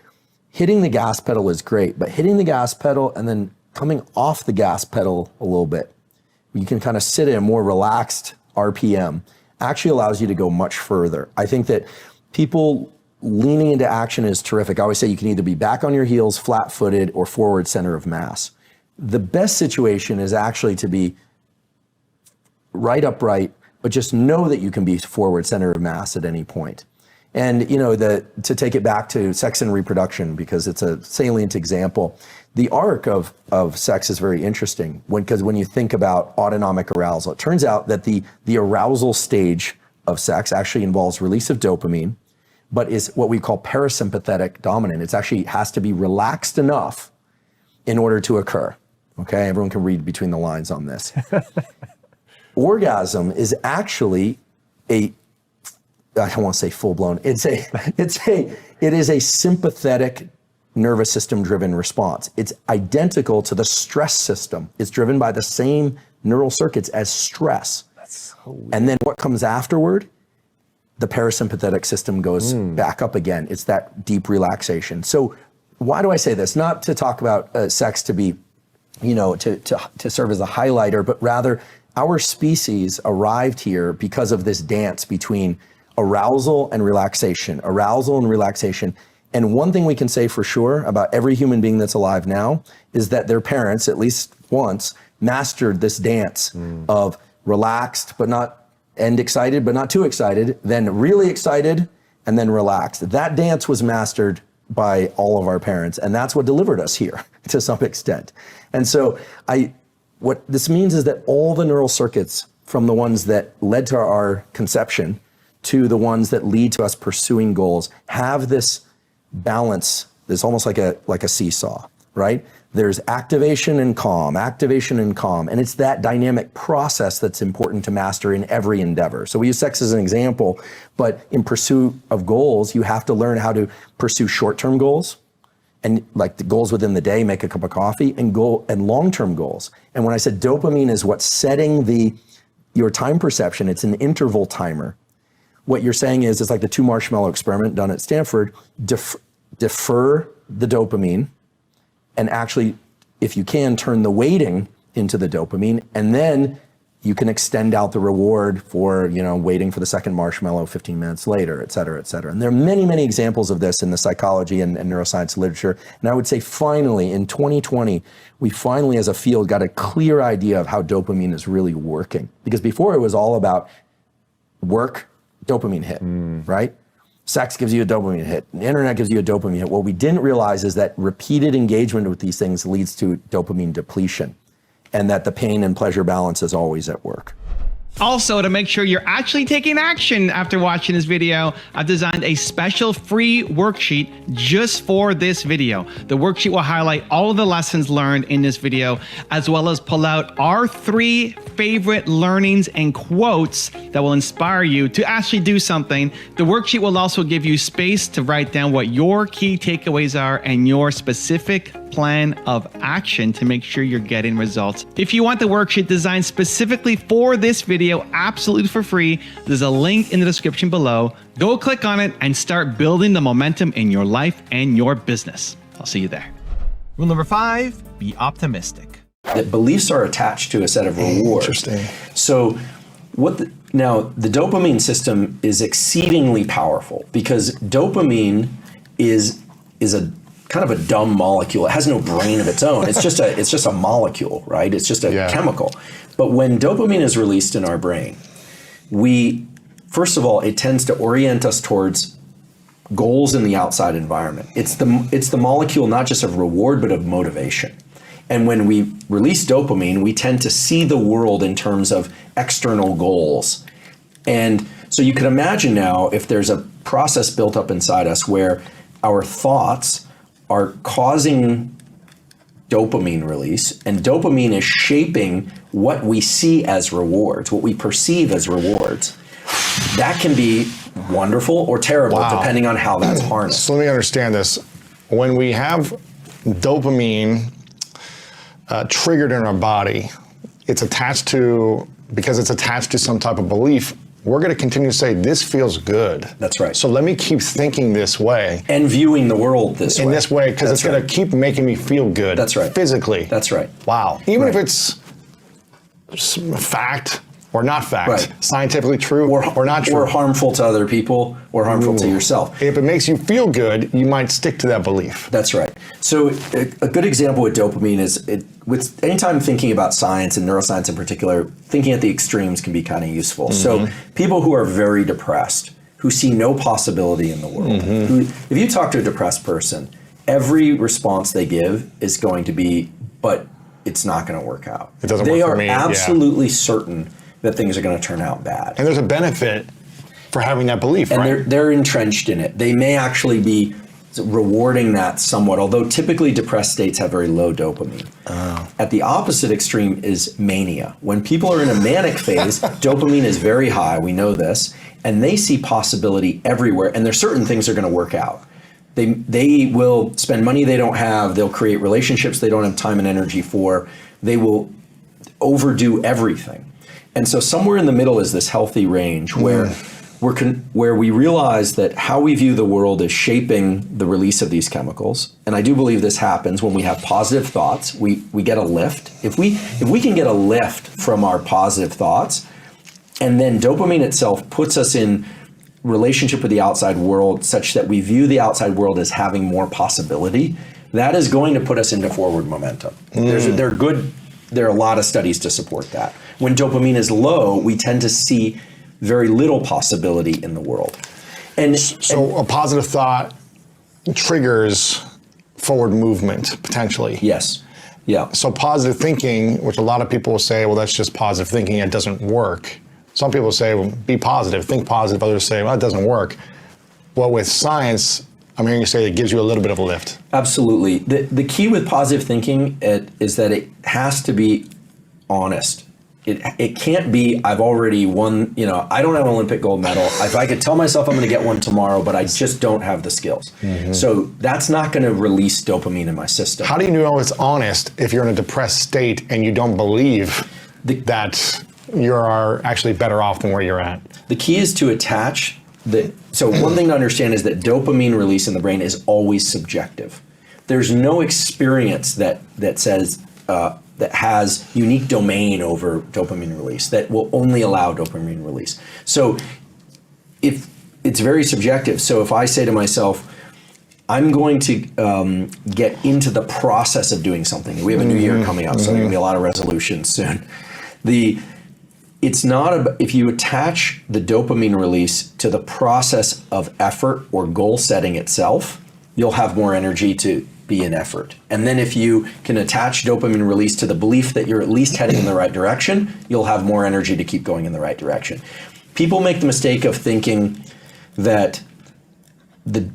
hitting the gas pedal is great, but hitting the gas pedal and then coming off the gas pedal a little bit, you can kind of sit in a more relaxed RPM, actually allows you to go much further. I think that people leaning into action is terrific. I always say you can either be back on your heels, flat-footed, or forward center of mass. The best situation is actually to be right upright, but just know that you can be forward center of mass at any point. And to take it back to sex and reproduction, because it's a salient example, the arc of sex is very interesting because when you think about autonomic arousal, it turns out that the arousal stage of sex actually involves release of dopamine, but is what we call parasympathetic dominant. It actually has to be relaxed enough in order to occur. Okay, everyone can read between the lines on this. Orgasm is actually I don't want to say full blown. It is a sympathetic nervous system driven response. It's identical to the stress system. It's driven by the same neural circuits as stress. That's so weird. And then what comes afterward? The parasympathetic system goes back up again. It's that deep relaxation. So why do I say this? Not to talk about sex to be, to serve as a highlighter, but rather our species arrived here because of this dance between arousal and relaxation, And one thing we can say for sure about every human being that's alive now is that their parents, at least once, mastered this dance of relaxed, and excited, but not too excited, then really excited, and then relaxed. That dance was mastered by all of our parents, and that's what delivered us here to some extent. And so what this means is that all the neural circuits from the ones that led to our conception to the ones that lead to us pursuing goals have this balance. It's almost like a seesaw, right? There's activation and calm, and it's that dynamic process that's important to master in every endeavor. So we use sex as an example, but in pursuit of goals, you have to learn how to pursue short-term goals, and like the goals within the day, make a cup of coffee, and long-term goals. And when I said dopamine is what's setting your time perception, it's an interval timer. What you're saying is, it's like the 2 marshmallow experiment done at Stanford, defer the dopamine, and actually, if you can, turn the weighting into the dopamine, and then you can extend out the reward for, waiting for the second marshmallow 15 minutes later, et cetera, et cetera. And there are many, many examples of this in the psychology and neuroscience literature. And I would say finally, in 2020, we finally as a field got a clear idea of how dopamine is really working. Because before it was all about work, dopamine hit, right? Sex gives you a dopamine hit. The internet gives you a dopamine hit. What we didn't realize is that repeated engagement with these things leads to dopamine depletion, and that the pain and pleasure balance is always at work. Also, to make sure you're actually taking action after watching this video, I've designed a special free worksheet just for this video. The worksheet will highlight all of the lessons learned in this video, as well as pull out our 3 favorite learnings and quotes that will inspire you to actually do something. The worksheet will also give you space to write down what your key takeaways are and your specific plan of action to make sure you're getting results. If you want the worksheet designed specifically for this video, absolutely for free, there's a link in the description below. Go click on it and start building the momentum in your life and your business. I'll see you there. Rule number 5, be optimistic. That beliefs are attached to a set of rewards. Interesting. So now the dopamine system is exceedingly powerful because dopamine is a kind of a dumb molecule. It has no brain of its own. It's just a molecule, right? It's just a chemical. But when dopamine is released in our brain, first of all, it tends to orient us towards goals in the outside environment. It's the molecule not just of reward, but of motivation. And when we release dopamine, we tend to see the world in terms of external goals. And so you can imagine now if there's a process built up inside us where our thoughts are causing dopamine release, and dopamine is shaping what we see as rewards, what we perceive as rewards. That can be wonderful or terrible, depending on how that's harnessed. So let me understand this. When we have dopamine triggered in our body, because it's attached to some type of belief, we're going to continue to say, this feels good. That's right. So let me keep thinking this way. And viewing the world this way. In this way, because it's going to keep making me feel good. That's right. Physically. That's right. Wow. Even if it's fact or not fact, scientifically true or not true. Or harmful to other people or harmful to yourself. If it makes you feel good, you might stick to that belief. That's right. So a good example with dopamine is, with anytime thinking about science and neuroscience in particular, thinking at the extremes can be kind of useful. So people who are very depressed, who see no possibility in the world, if you talk to a depressed person, every response they give is going to be, but it's not going to work out. It doesn't work for me. They are absolutely certain that things are going to turn out bad. And there's a benefit for having that belief, and right? they're entrenched in it. They may actually be rewarding that somewhat, although typically depressed states have very low dopamine. At the opposite extreme is mania. When people are in a manic phase, dopamine is very high, we know this, and they see possibility everywhere, and there's certain things are going to work out. They will spend money they don't have. They'll create relationships they don't have time and energy for. They will overdo everything. And so somewhere in the middle is this healthy range where where we realize that how we view the world is shaping the release of these chemicals. And I do believe this happens when we have positive thoughts. We get a lift. If we can get a lift from our positive thoughts, and then dopamine itself puts us in relationship with the outside world such that we view the outside world as having more possibility, that is going to put us into forward momentum. There are a lot of studies to support that. When dopamine is low, we tend to see very little possibility in the world. So a positive thought triggers forward movement, potentially. Yes. Yeah. So positive thinking, which a lot of people will say, well, that's just positive thinking, it doesn't work. Some people say, well, be positive, think positive. Others say, well, it doesn't work. Well, with science, I'm hearing you say it gives you a little bit of a lift. Absolutely. The key with positive thinking is that it has to be honest. It can't be, I've already won, I don't have an Olympic gold medal. If I could tell myself I'm going to get one tomorrow, but I just don't have the skills. So that's not going to release dopamine in my system. How do you know it's honest if you're in a depressed state and you don't believe that you are actually better off than where you're at? The key is to attach so one thing to understand is that dopamine release in the brain is always subjective. There's no experience that says, that has unique domain over dopamine release, that will only allow dopamine release. So if it's very subjective. So if I say to myself, I'm going to get into the process of doing something. We have a new year coming up, so there's going to be a lot of resolutions soon. It's not if you attach the dopamine release to the process of effort or goal setting itself, you'll have more energy to be in effort. And then if you can attach dopamine release to the belief that you're at least heading in the right direction, you'll have more energy to keep going in the right direction. People make the mistake of thinking that the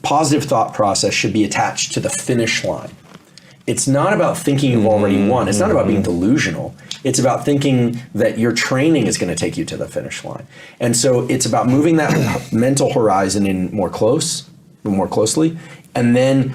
positive thought process should be attached to the finish line. It's not about thinking you've already won. It's not about being delusional. It's about thinking that your training is going to take you to the finish line. And so it's about moving that mental horizon in more closely, and then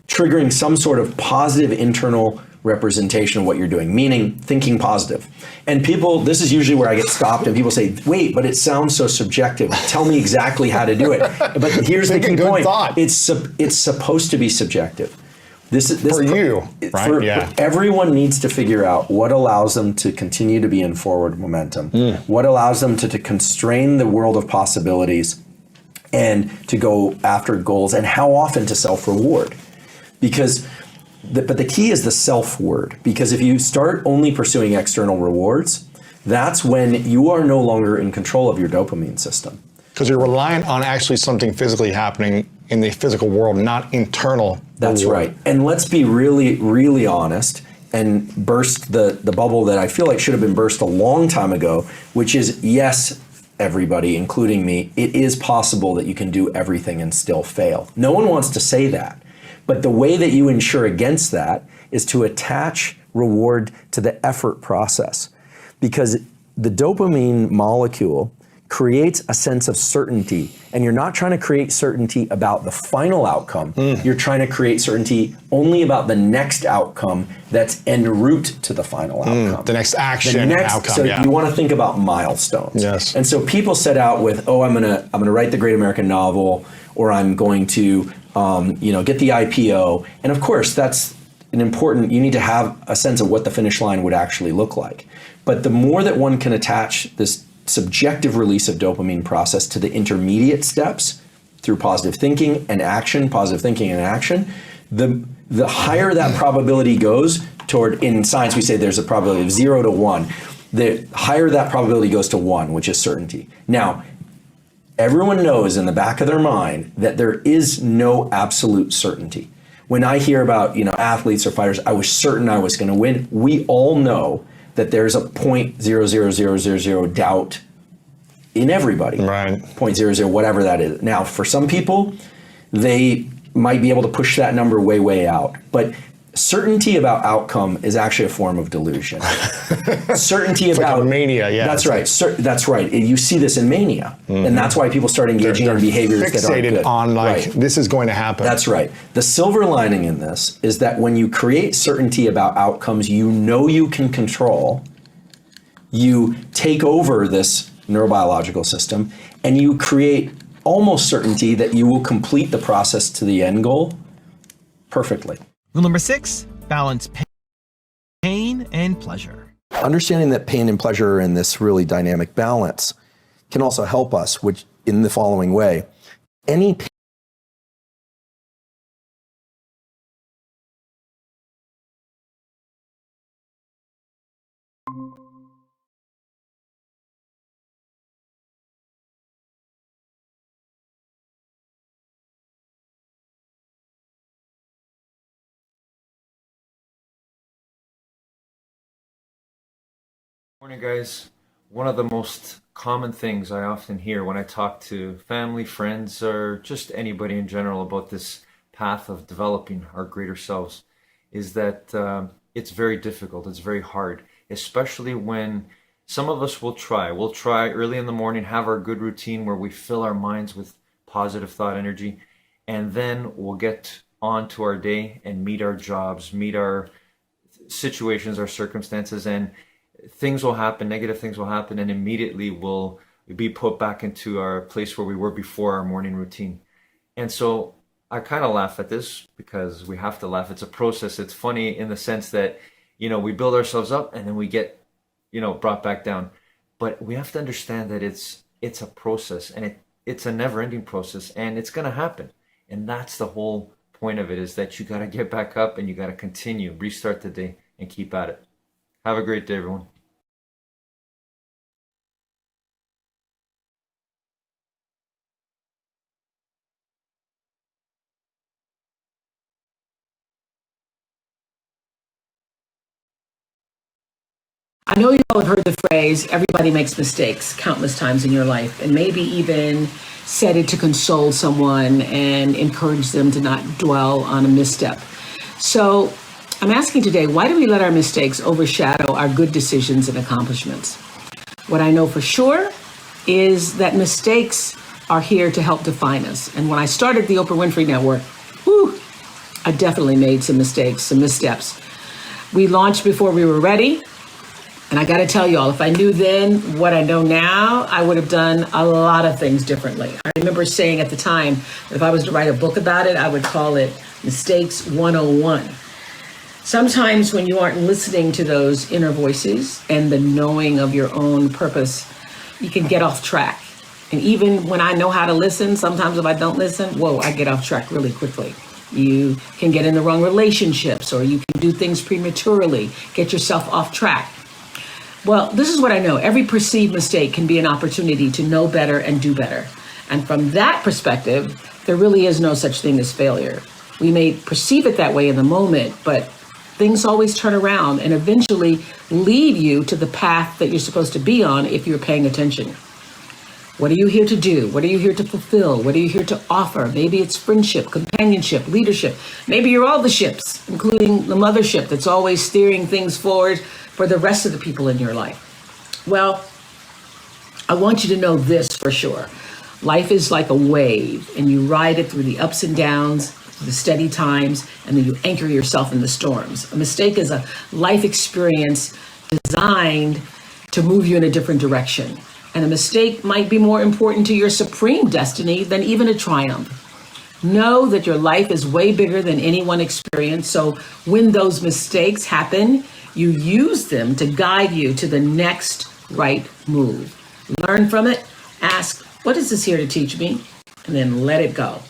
triggering some sort of positive internal representation of what you're doing, meaning thinking positive. And people, this is usually where I get stopped and people say, wait, but it sounds so subjective. Tell me exactly how to do it. But here's the key point. It's supposed to be subjective. This for you, right? For everyone needs to figure out what allows them to continue to be in forward momentum, what allows them to constrain the world of possibilities and to go after goals, and how often to self-reward. But the key is the self-word, because if you start only pursuing external rewards, that's when you are no longer in control of your dopamine system. Because you're reliant on actually something physically happening in the physical world, not internal. That's reward. right. And let's be really, really honest and burst the bubble that I feel like should have been burst a long time ago, which is, yes, everybody, including me, it is possible that you can do everything and still fail. No one wants to say that. But the way that you ensure against that is to attach reward to the effort process. Because the dopamine molecule creates a sense of certainty, and you're not trying to create certainty about the final outcome. You're trying to create certainty only about the next outcome that's en route to the final outcome. The next action outcome. So you want to think about milestones. Yes. And so people set out with, I'm gonna write the great American novel, or I'm going to get the IPO. And of course, that's an important, you need to have a sense of what the finish line would actually look like. But the more that one can attach this subjective release of dopamine process to the intermediate steps through positive thinking and action, the higher that probability goes toward, in science we say there's a probability of 0 to 1. The higher that probability goes to 1, which is certainty. Now, everyone knows in the back of their mind that there is no absolute certainty. When I hear about athletes or fighters, I was certain I was going to win. We all know that there's a 0.00000 doubt in everybody. Right. 0.00, whatever that is. Now, for some people, they might be able to push that number way, way out. But certainty about outcome is actually a form of delusion. Certainty about like a mania, yeah. That's right. That's right. You see this in mania, and that's why people start engaging in behaviors that aren't fixated good. on like Right. this is going to happen. That's right. The silver lining in this is that when you create certainty about outcomes you know you can control, you take over this neurobiological system and you create almost certainty that you will complete the process to the end goal perfectly. Rule number 6, balance pain and pleasure. Understanding that pain and pleasure are in this really dynamic balance can also help us, which in the following way. Any Morning, guys. One of the most common things I often hear when I talk to family, friends, or just anybody in general about this path of developing our greater selves is that it's very difficult. It's very hard, especially when some of us will try. We'll try early in the morning, have our good routine where we fill our minds with positive thought energy, and then we'll get on to our day and meet our jobs, meet our situations, our circumstances, and things will happen, negative things will happen, and immediately we'll be put back into our place where we were before our morning routine. And so I kind of laugh at this because we have to laugh. It's a process. It's funny in the sense that, we build ourselves up and then we get, brought back down. But we have to understand that it's a process, and it's a never-ending process, and it's going to happen. And that's the whole point of it, is that you got to get back up and you got to continue, restart the day and keep at it. Have a great day, everyone. I know you all have heard the phrase, everybody makes mistakes, countless times in your life, and maybe even said it to console someone and encourage them to not dwell on a misstep. So I'm asking today, why do we let our mistakes overshadow our good decisions and accomplishments? What I know for sure is that mistakes are here to help define us. And when I started the Oprah Winfrey Network, I definitely made some mistakes, some missteps. We launched before we were ready. And I got to tell y'all, if I knew then what I know now, I would have done a lot of things differently. I remember saying at the time, that if I was to write a book about it, I would call it Mistakes 101. Sometimes when you aren't listening to those inner voices and the knowing of your own purpose, you can get off track. And even when I know how to listen, sometimes if I don't listen, I get off track really quickly. You can get in the wrong relationships, or you can do things prematurely, get yourself off track. Well, this is what I know. Every perceived mistake can be an opportunity to know better and do better. And from that perspective, there really is no such thing as failure. We may perceive it that way in the moment, but things always turn around and eventually lead you to the path that you're supposed to be on if you're paying attention. What are you here to do? What are you here to fulfill? What are you here to offer? Maybe it's friendship, companionship, leadership. Maybe you're all the ships, including the mothership that's always steering things forward for the rest of the people in your life. Well, I want you to know this for sure. Life is like a wave, and you ride it through the ups and downs, the steady times, and then you anchor yourself in the storms. A mistake is a life experience designed to move you in a different direction. And a mistake might be more important to your supreme destiny than even a triumph. Know that your life is way bigger than any one experience. So when those mistakes happen, you use them to guide you to the next right move. Learn from it, ask, what is this here to teach me? And then let it go,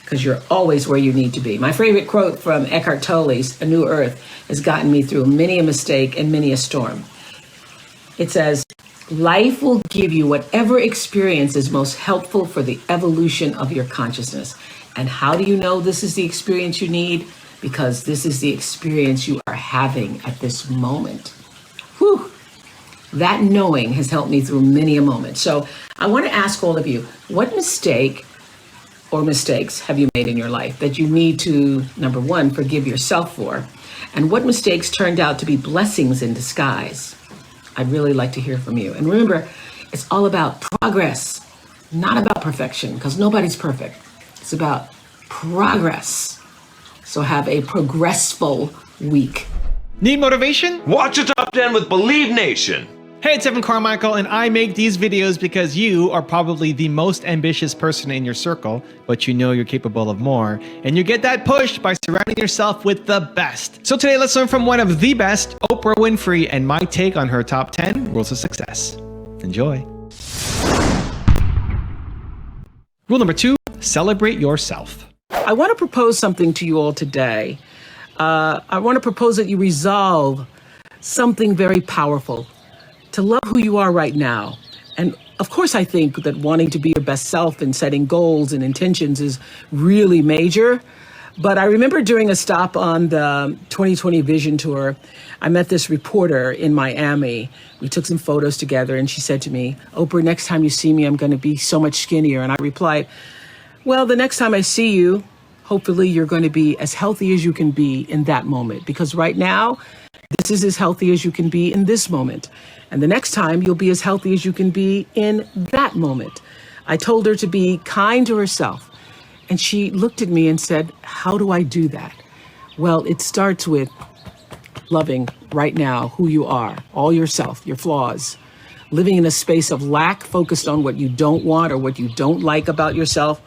because you're always where you need to be. My favorite quote from Eckhart Tolle's A New Earth has gotten me through many a mistake and many a storm. It says, life will give you whatever experience is most helpful for the evolution of your consciousness. And how do you know this is the experience you need? Because this is the experience you are having at this moment. Whew. That knowing has helped me through many a moment. So I want to ask all of you, what mistake or mistakes have you made in your life that you need to, number one, forgive yourself for? And what mistakes turned out to be blessings in disguise? I'd really like to hear from you. And remember, it's all about progress, not about perfection, because nobody's perfect. It's about progress. So have a progressful week. Need motivation? Watch the Top 10 with Believe Nation. Hey, it's Evan Carmichael, and I make these videos because you are probably the most ambitious person in your circle, but you know you're capable of more, and you get that push by surrounding yourself with the best. So today, let's learn from one of the best, Oprah Winfrey, and my take on her top 10 rules of success. Enjoy. Rule number 2, celebrate yourself. I want to propose something to you all today. I want to propose that you resolve something very powerful. To love who you are right now. And of course, I think that wanting to be your best self and setting goals and intentions is really major. But I remember during a stop on the 2020 Vision Tour, I met this reporter in Miami. We took some photos together and she said to me, Oprah, next time you see me, I'm going to be so much skinnier. And I replied, well, the next time I see you, hopefully you're going to be as healthy as you can be in that moment. Because right now, this is as healthy as you can be in this moment. And the next time you'll be as healthy as you can be in that moment. I told her to be kind to herself. And she looked at me and said, how do I do that? Well, it starts with loving right now who you are, all yourself, your flaws, living in a space of lack, focused on what you don't want or what you don't like about yourself.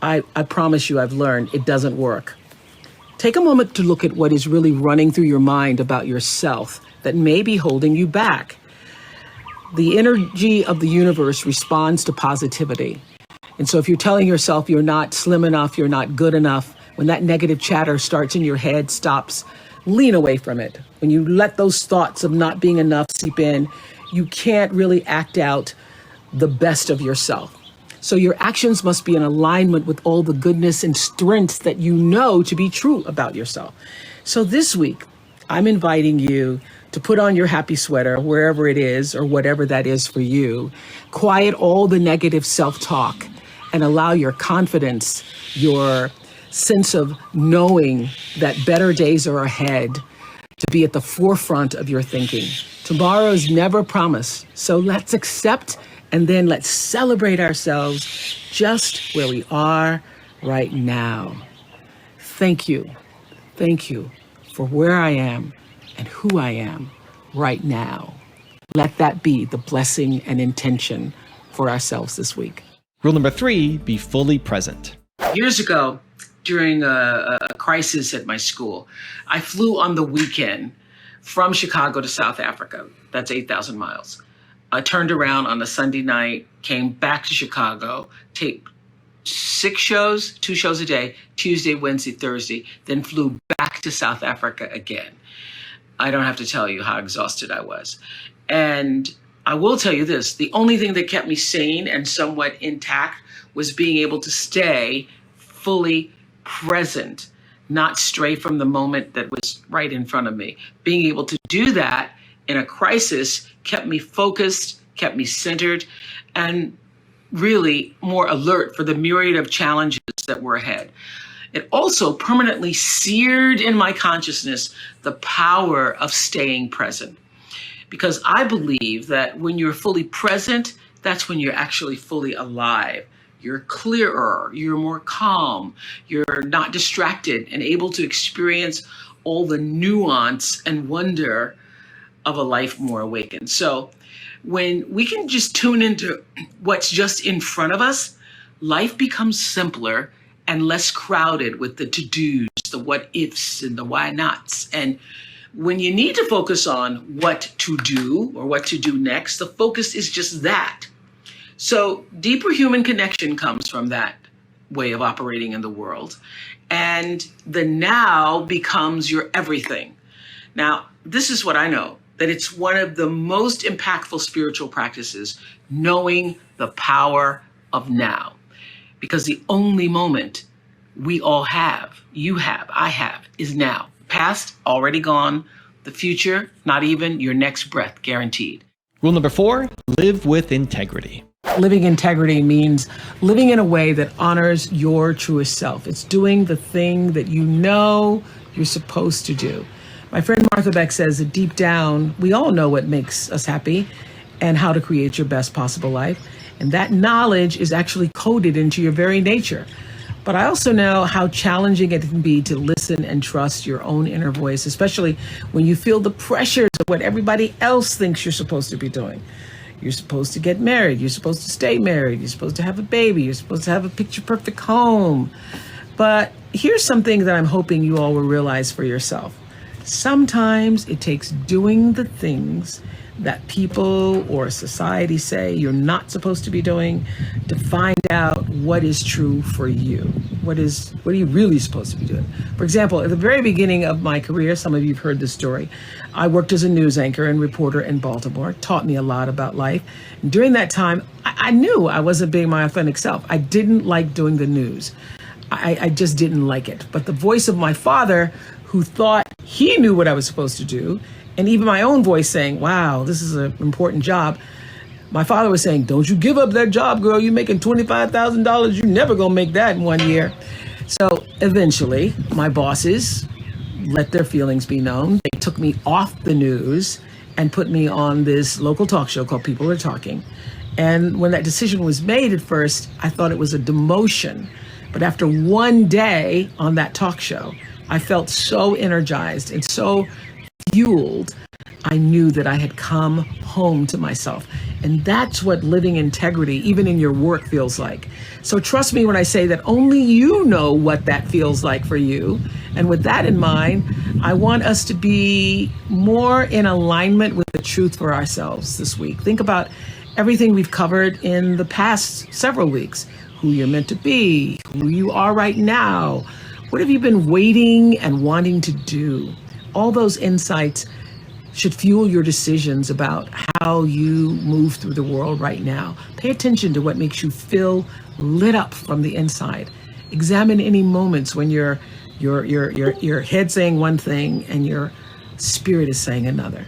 I promise you, I've learned it doesn't work. Take a moment to look at what is really running through your mind about yourself that may be holding you back. The energy of the universe responds to positivity. And so if you're telling yourself you're not slim enough, you're not good enough, when that negative chatter starts in your head, stops, lean away from it. When you let those thoughts of not being enough seep in, you can't really act out the best of yourself. So your actions must be in alignment with all the goodness and strengths that you know to be true about yourself. So this week, I'm inviting you to put on your happy sweater, wherever it is, or whatever that is for you. Quiet all the negative self-talk and allow your confidence, your sense of knowing that better days are ahead to be at the forefront of your thinking. Tomorrow is never promised, so let's accept and then let's celebrate ourselves just where we are right now. Thank you. Thank you for where I am and who I am right now. Let that be the blessing and intention for ourselves this week. Rule number 3, be fully present. Years ago, during a crisis at my school, I flew on the weekend from Chicago to South Africa. That's 8,000 miles. I turned around on a Sunday night, came back to Chicago, taped 2 shows a day, Tuesday, Wednesday, Thursday, then flew back to South Africa again. I don't have to tell you how exhausted I was. And I will tell you this, the only thing that kept me sane and somewhat intact was being able to stay fully present, not stray from the moment that was right in front of me. Being able to do that in a crisis kept me focused, kept me centered, and really more alert for the myriad of challenges that were ahead. It also permanently seared in my consciousness the power of staying present. Because I believe that when you're fully present, that's when you're actually fully alive. You're clearer, you're more calm, you're not distracted and able to experience all the nuance and wonder of a life more awakened. So when we can just tune into what's just in front of us, life becomes simpler and less crowded with the to-dos, the what-ifs, and the why-nots. And when you need to focus on what to do or what to do next, the focus is just that. So deeper human connection comes from that way of operating in the world. And the now becomes your everything. Now, this is what I know, that it's one of the most impactful spiritual practices, knowing the power of now. Because the only moment we all have, you have, I have, is now. Past, already gone. The future, not even your next breath, guaranteed. Rule number 4, live with integrity. Living integrity means living in a way that honors your truest self. It's doing the thing that you know you're supposed to do. My friend Martha Beck says that deep down, we all know what makes us happy and how to create your best possible life. And that knowledge is actually coded into your very nature. But I also know how challenging it can be to listen and trust your own inner voice, especially when you feel the pressures of what everybody else thinks you're supposed to be doing. You're supposed to get married. You're supposed to stay married. You're supposed to have a baby. You're supposed to have a picture-perfect home. But here's something that I'm hoping you all will realize for yourself. Sometimes it takes doing the things that people or society say you're not supposed to be doing to find out what is true for you. What are you really supposed to be doing? For example, at the very beginning of my career, some of you have heard this story, I worked as a news anchor and reporter in Baltimore. It taught me a lot about life. And during that time, I knew I wasn't being my authentic self. I didn't like doing the news. I just didn't like it. But the voice of my father, who thought he knew what I was supposed to do, and even my own voice saying, wow, this is an important job. My father was saying, don't you give up that job, girl. You're making $25,000. You're never going to make that in 1 year. So eventually, my bosses let their feelings be known. They took me off the news and put me on this local talk show called People Are Talking. And when that decision was made at first, I thought it was a demotion. But after one day on that talk show, I felt so energized and so fueled. I knew that I had come home to myself. And that's what living integrity, even in your work, feels like. So trust me when I say that only you know what that feels like for you. And with that in mind, I want us to be more in alignment with the truth for ourselves this week. Think about everything we've covered in the past several weeks. Who you're meant to be, who you are right now. What have you been waiting and wanting to do? All those insights should fuel your decisions about how you move through the world right now. Pay attention to what makes you feel lit up from the inside. Examine any moments when your head saying one thing and your spirit is saying another.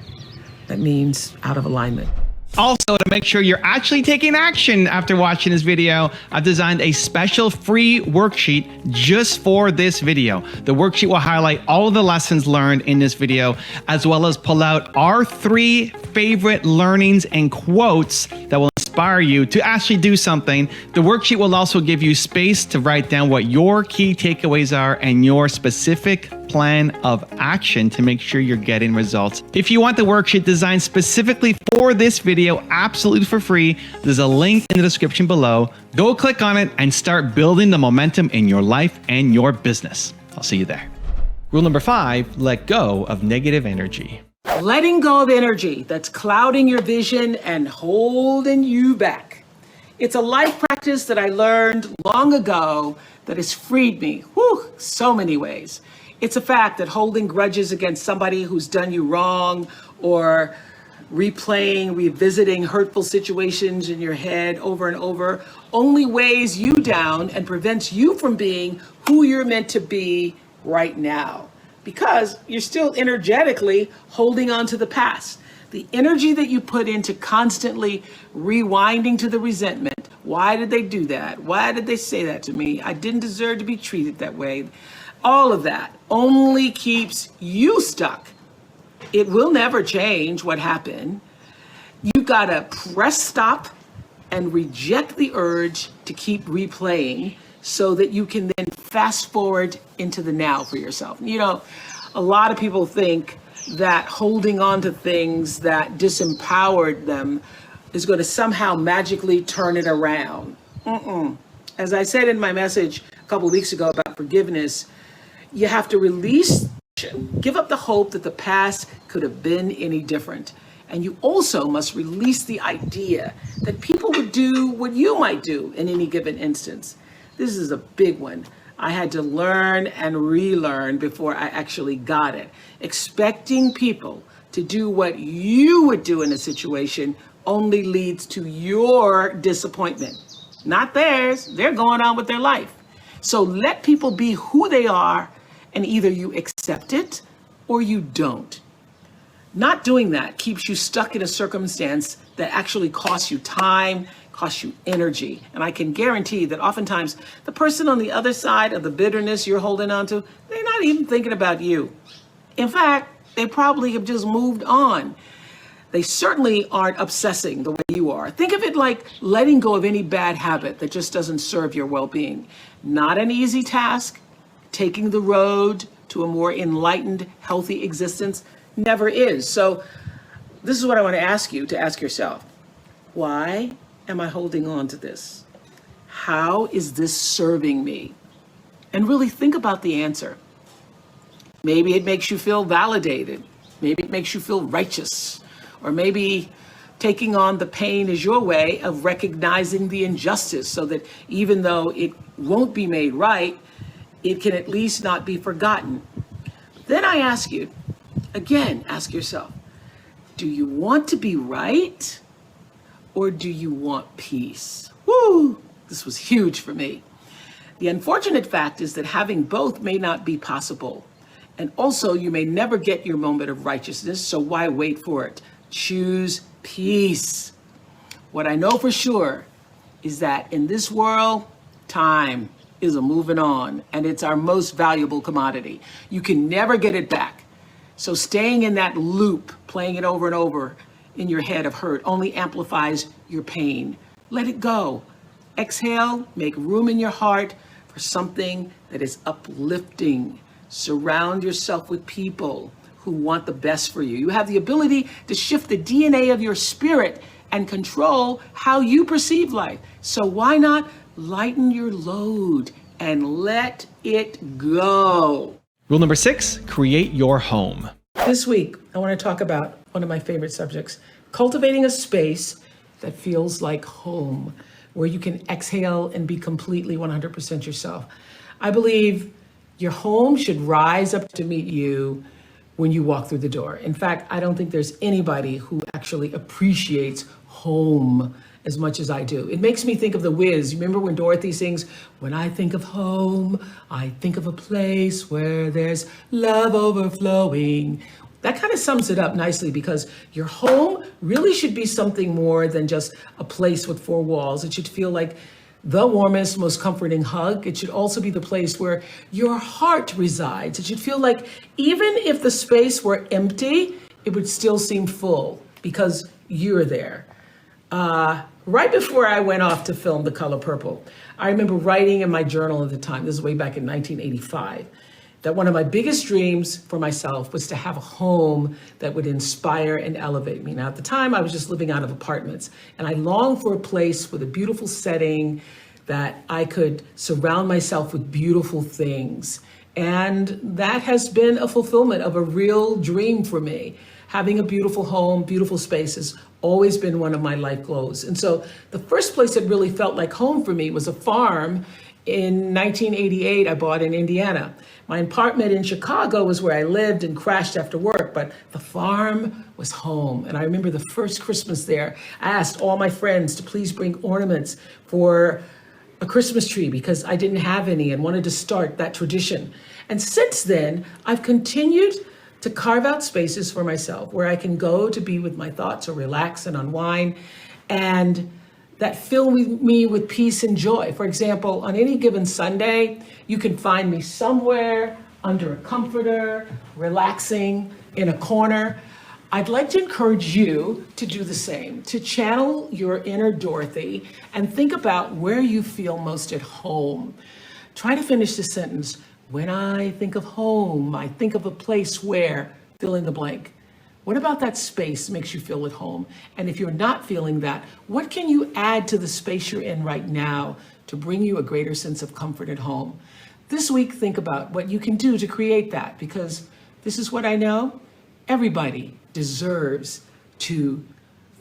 That means out of alignment. Also, to make sure you're actually taking action after watching this video, I've designed a special free worksheet just for this video. The worksheet will highlight all of the lessons learned in this video, as well as pull out our 3 favorite learnings and quotes that will inspire you to actually do something. The worksheet will also give you space to write down what your key takeaways are and your specific plan of action to make sure you're getting results. If you want the worksheet designed specifically for this video, absolutely for free, there's a link in the description below. Go click on it and start building the momentum in your life and your business. I'll see you there. Rule number 5, let go of negative energy. Letting go of energy that's clouding your vision and holding you back. It's a life practice that I learned long ago that has freed me, so many ways. It's a fact that holding grudges against somebody who's done you wrong or revisiting hurtful situations in your head over and over only weighs you down and prevents you from being who you're meant to be right now, because you're still energetically holding on to the past. The energy that you put into constantly rewinding to the resentment. Why did they do that? Why did they say that to me? I didn't deserve to be treated that way. All of that only keeps you stuck. It will never change what happened. You gotta press stop and reject the urge to keep replaying so that you can then fast forward into the now for yourself. You know, a lot of people think that holding on to things that disempowered them is going to somehow magically turn it around. As I said in my message a couple of weeks ago about forgiveness, you have to release, give up the hope that the past could have been any different. And you also must release the idea that people would do what you might do in any given instance. This is a big one. I had to learn and relearn before I actually got it. Expecting people to do what you would do in a situation only leads to your disappointment, not theirs. They're going on with their life. So let people be who they are, and either you accept it or you don't. Not doing that keeps you stuck in a circumstance that actually costs you time, costs you energy. And I can guarantee that oftentimes the person on the other side of the bitterness you're holding on to, they're not even thinking about you. In fact, they probably have just moved on. They certainly aren't obsessing the way you are. Think of it like letting go of any bad habit that just doesn't serve your well-being. Not an easy task. Taking the road to a more enlightened, healthy existence never is. So this is what I want to ask you to ask yourself. Why am I holding on to this? How is this serving me? And really think about the answer. Maybe it makes you feel validated. Maybe it makes you feel righteous. Or maybe taking on the pain is your way of recognizing the injustice so that even though it won't be made right, it can at least not be forgotten. Then I ask you, again, ask yourself, do you want to be right or do you want peace? Woo! This was huge for me. The unfortunate fact is that having both may not be possible. And also, you may never get your moment of righteousness, so why wait for it? Choose peace. What I know for sure is that in this world, time is a moving on, and it's our most valuable commodity. You can never get it back. So staying in that loop, playing it over and over in your head of hurt only amplifies your pain. Let it go. Exhale, make room in your heart for something that is uplifting. Surround yourself with people who want the best for you. You have the ability to shift the DNA of your spirit and control how you perceive life. So why not lighten your load and let it go? Rule number 6, create your home. This week, I want to talk about one of my favorite subjects, cultivating a space that feels like home, where you can exhale and be completely 100% yourself. I believe your home should rise up to meet you when you walk through the door. In fact, I don't think there's anybody who actually appreciates home as much as I do. It makes me think of The Wiz. You remember when Dorothy sings, "When I think of home, I think of a place where there's love overflowing." That kind of sums it up nicely, because your home really should be something more than just a place with four walls. It should feel like the warmest, most comforting hug. It should also be the place where your heart resides. It should feel like even if the space were empty, it would still seem full because you're there. Right before I went off to film The Color Purple, I remember writing in my journal at the time, this is way back in 1985, that one of my biggest dreams for myself was to have a home that would inspire and elevate me. Now, at the time, I was just living out of apartments, and I longed for a place with a beautiful setting that I could surround myself with beautiful things. And that has been a fulfillment of a real dream for me. Having a beautiful home, beautiful space has always been one of my life goals. And so the first place that really felt like home for me was a farm in 1988 I bought in Indiana. My apartment in Chicago was where I lived and crashed after work, but the farm was home. And I remember the first Christmas there, I asked all my friends to please bring ornaments for a Christmas tree because I didn't have any and wanted to start that tradition. And since then, I've continued to carve out spaces for myself where I can go to be with my thoughts or relax and unwind, and that fill me with peace and joy. For example, on any given Sunday, you can find me somewhere under a comforter, relaxing in a corner. I'd like to encourage you to do the same, to channel your inner Dorothy and think about where you feel most at home. Try to finish the sentence. When I think of home, I think of a place where, fill in the blank. What about that space makes you feel at home? And if you're not feeling that, what can you add to the space you're in right now to bring you a greater sense of comfort at home? This week, think about what you can do to create that, because this is what I know. Everybody deserves to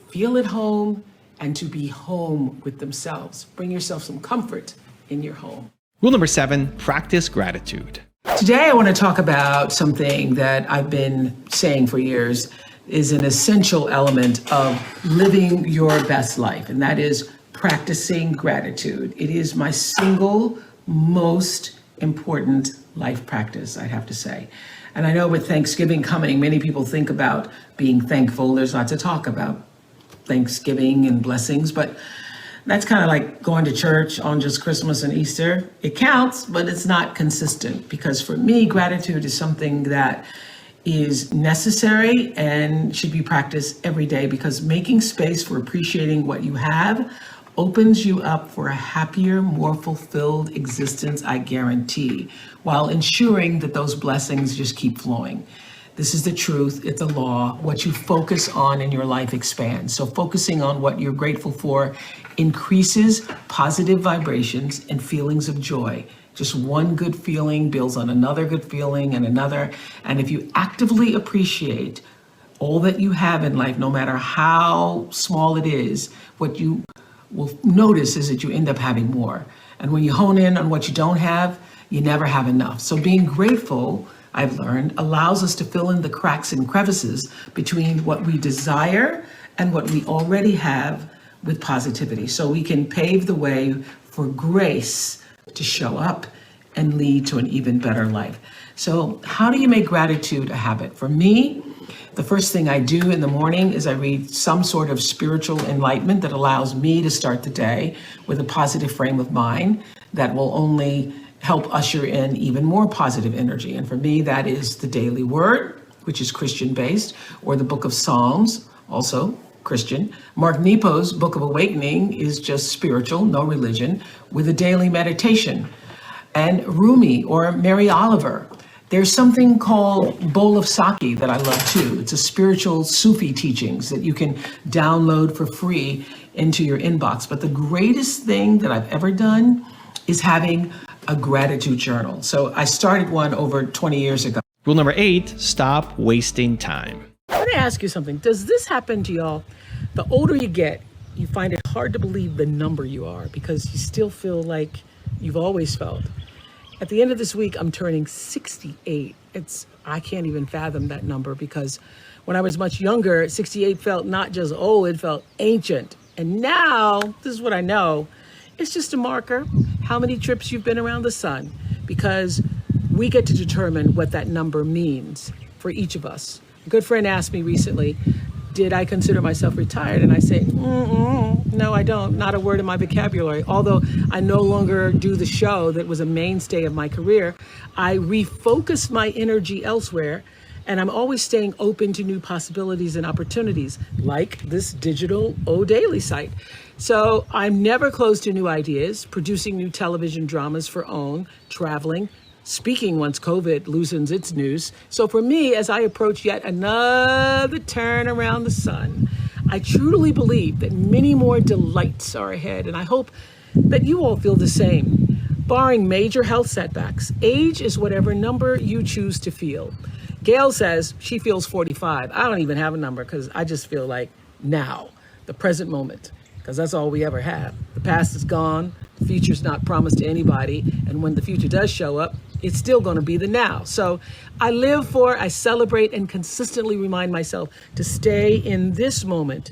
feel at home and to be home with themselves. Bring yourself some comfort in your home. Rule number 7, practice gratitude. Today, I want to talk about something that I've been saying for years is an essential element of living your best life, and that is practicing gratitude. It is my single most important life practice, I'd have to say. And I know with Thanksgiving coming, many people think about being thankful. There's lots to talk about Thanksgiving and blessings, but That's kind of like going to church on just Christmas and Easter. It counts, but it's not consistent, because for me, gratitude is something that is necessary and should be practiced every day, because making space for appreciating what you have opens you up for a happier, more fulfilled existence, I guarantee, while ensuring that those blessings just keep flowing. This is the truth. It's a law. What you focus on in your life expands. So focusing on what you're grateful for increases positive vibrations and feelings of joy. Just one good feeling builds on another good feeling and another. And if you actively appreciate all that you have in life, no matter how small it is, what you will notice is that you end up having more. And when you hone in on what you don't have, you never have enough. So being grateful, I've learned, allows us to fill in the cracks and crevices between what we desire and what we already have with positivity. So we can pave the way for grace to show up and lead to an even better life. So how do you make gratitude a habit? For me, the first thing I do in the morning is I read some sort of spiritual enlightenment that allows me to start the day with a positive frame of mind that will only help usher in even more positive energy. And for me, that is the Daily Word, which is Christian-based, or the Book of Psalms, also Christian. Mark Nepo's Book of Awakening is just spiritual, no religion, with a daily meditation. And Rumi or Mary Oliver. There's something called Bowl of Sake that I love too. It's a spiritual Sufi teachings that you can download for free into your inbox. But the greatest thing that I've ever done is having a gratitude journal. So I started one over 20 years ago. Rule number 8, stop wasting time. Let me ask you something. Does this happen to y'all? The older you get, you find it hard to believe the number you are, because you still feel like you've always felt. At the end of this week, I'm turning 68. I can't even fathom that number, because when I was much younger, 68 felt not just old, it felt ancient. And now, this is what I know, it's just a marker, how many trips you've been around the sun, because we get to determine what that number means for each of us. A good friend asked me recently, did I consider myself retired? And I say, no, I don't. Not a word in my vocabulary. Although I no longer do the show that was a mainstay of my career, I refocused my energy elsewhere, and I'm always staying open to new possibilities and opportunities, like this digital O Daily site. So I'm never closed to new ideas, producing new television dramas for OWN, traveling, speaking once COVID loosens its noose. So for me, as I approach yet another turn around the sun, I truly believe that many more delights are ahead, and I hope that you all feel the same. Barring major health setbacks, age is whatever number you choose to feel. Gail says she feels 45. I don't even have a number, because I just feel like now, the present moment, because that's all we ever have. The past is gone, the future's not promised to anybody, and when the future does show up, it's still going to be the now. So I live for, I celebrate, and consistently remind myself to stay in this moment,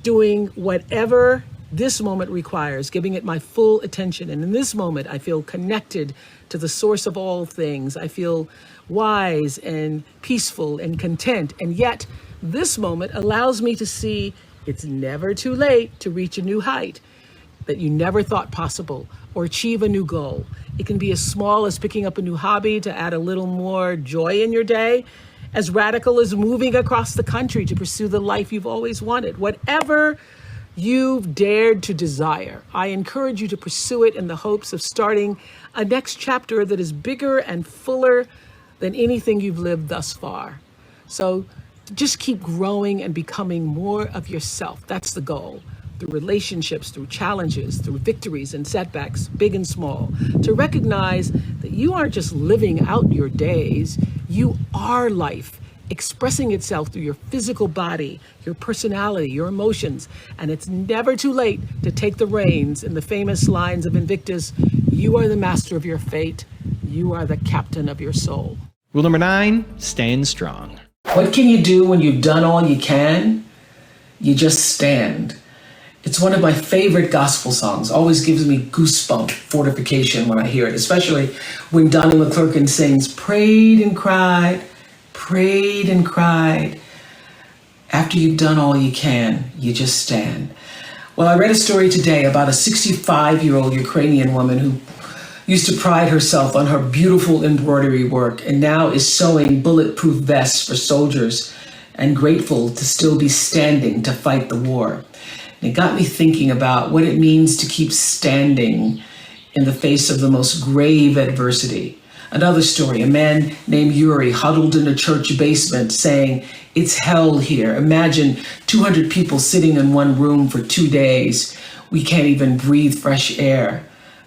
doing whatever this moment requires, giving it my full attention. And in this moment, I feel connected to the source of all things. I feel wise and peaceful and content. And yet, this moment allows me to see it's never too late to reach a new height that you never thought possible, or achieve a new goal. It can be as small as picking up a new hobby to add a little more joy in your day, as radical as moving across the country to pursue the life you've always wanted. Whatever you've dared to desire, I encourage you to pursue it in the hopes of starting a next chapter that is bigger and fuller than anything you've lived thus far. So just keep growing and becoming more of yourself. That's the goal. Through relationships, through challenges, through victories and setbacks, big and small, to recognize that you aren't just living out your days, you are life, expressing itself through your physical body, your personality, your emotions. And it's never too late to take the reins. In the famous lines of Invictus, you are the master of your fate. You are the captain of your soul. Rule number 9, stand strong. What can you do when you've done all you can? You just stand. It's one of my favorite gospel songs. Always gives me goosebump fortification when I hear it, especially when Donnie McClurkin sings, prayed and cried, prayed and cried. After you've done all you can, you just stand. Well, I read a story today about a 65-year-old Ukrainian woman who used to pride herself on her beautiful embroidery work and now is sewing bulletproof vests for soldiers and grateful to still be standing to fight the war. And it got me thinking about what it means to keep standing in the face of the most grave adversity. Another story, a man named Yuri huddled in a church basement saying, "It's hell here. Imagine 200 people sitting in one room for 2 days. We can't even breathe fresh air."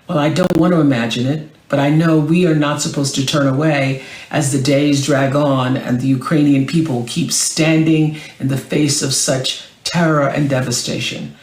Well, I don't want to imagine it, but I know we are not supposed to turn away as the days drag on and the Ukrainian people keep standing in the face of such terror and devastation.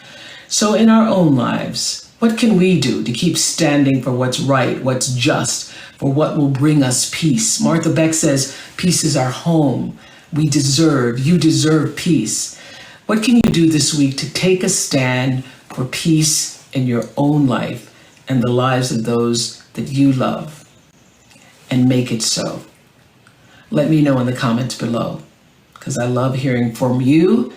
So in our own lives, what can we do to keep standing for what's right, what's just, for what will bring us peace? Martha Beck says, peace is our home. You deserve peace. What can you do this week to take a stand for peace in your own life and the lives of those that you love, and make it so? Let me know in the comments below, because I love hearing from you,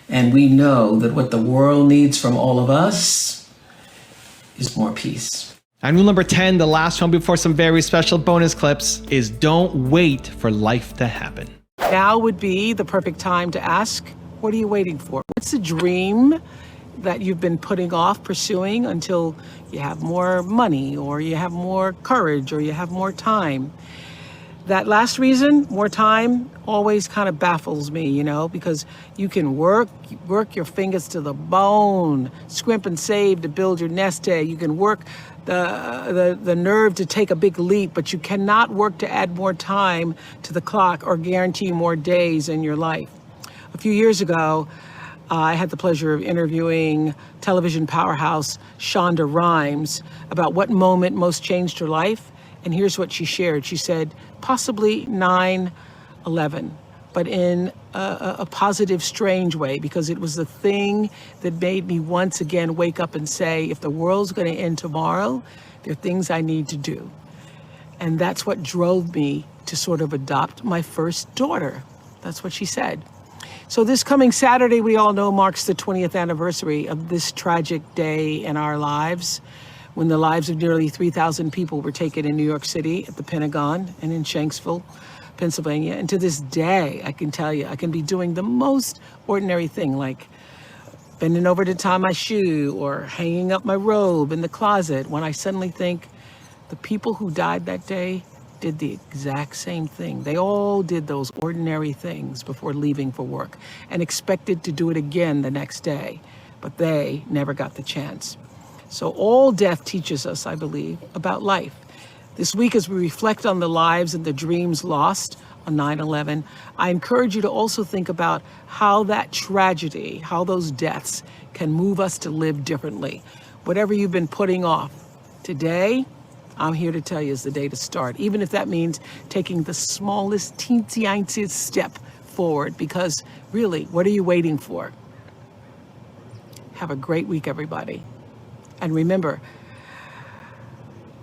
and we know that what the world needs from all of us is more peace. And rule number 10, the last one before some very special bonus clips, is don't wait for life to happen. Now would be the perfect time to ask, what are you waiting for? What's the dream that you've been putting off pursuing until you have more money, or you have more courage, or you have more time? That last reason, more time, always kind of baffles me, you know, because you can work your fingers to the bone, scrimp and save to build your nest egg. You can work the nerve to take a big leap, but you cannot work to add more time to the clock or guarantee more days in your life. A few years ago, I had the pleasure of interviewing television powerhouse Shonda Rhimes about what moment most changed her life. And here's what she shared. She said, possibly 9/11, but in a positive, strange way, because it was the thing that made me once again wake up and say, if the world's going to end tomorrow, there are things I need to do. And that's what drove me to sort of adopt my first daughter. That's what she said. So this coming Saturday, we all know, marks the 20th anniversary of this tragic day in our lives, when the lives of nearly 3,000 people were taken in New York City at the Pentagon and in Shanksville, Pennsylvania. And to this day, I can tell you, I can be doing the most ordinary thing, like bending over to tie my shoe or hanging up my robe in the closet, when I suddenly think the people who died that day did the exact same thing. They all did those ordinary things before leaving for work and expected to do it again the next day, but they never got the chance. So all death teaches us, I believe, about life. This week, as we reflect on the lives and the dreams lost on 9/11, I encourage you to also think about how that tragedy, how those deaths can move us to live differently. Whatever you've been putting off, today, I'm here to tell you is the day to start, even if that means taking the smallest, teensy-tiniest step forward, because really, what are you waiting for? Have a great week, everybody. And remember,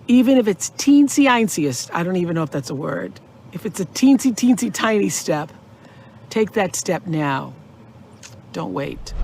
even if it's teensy-tiniest, I don't even know if that's a word, if it's a teensy, tiny step, take that step now. Don't wait.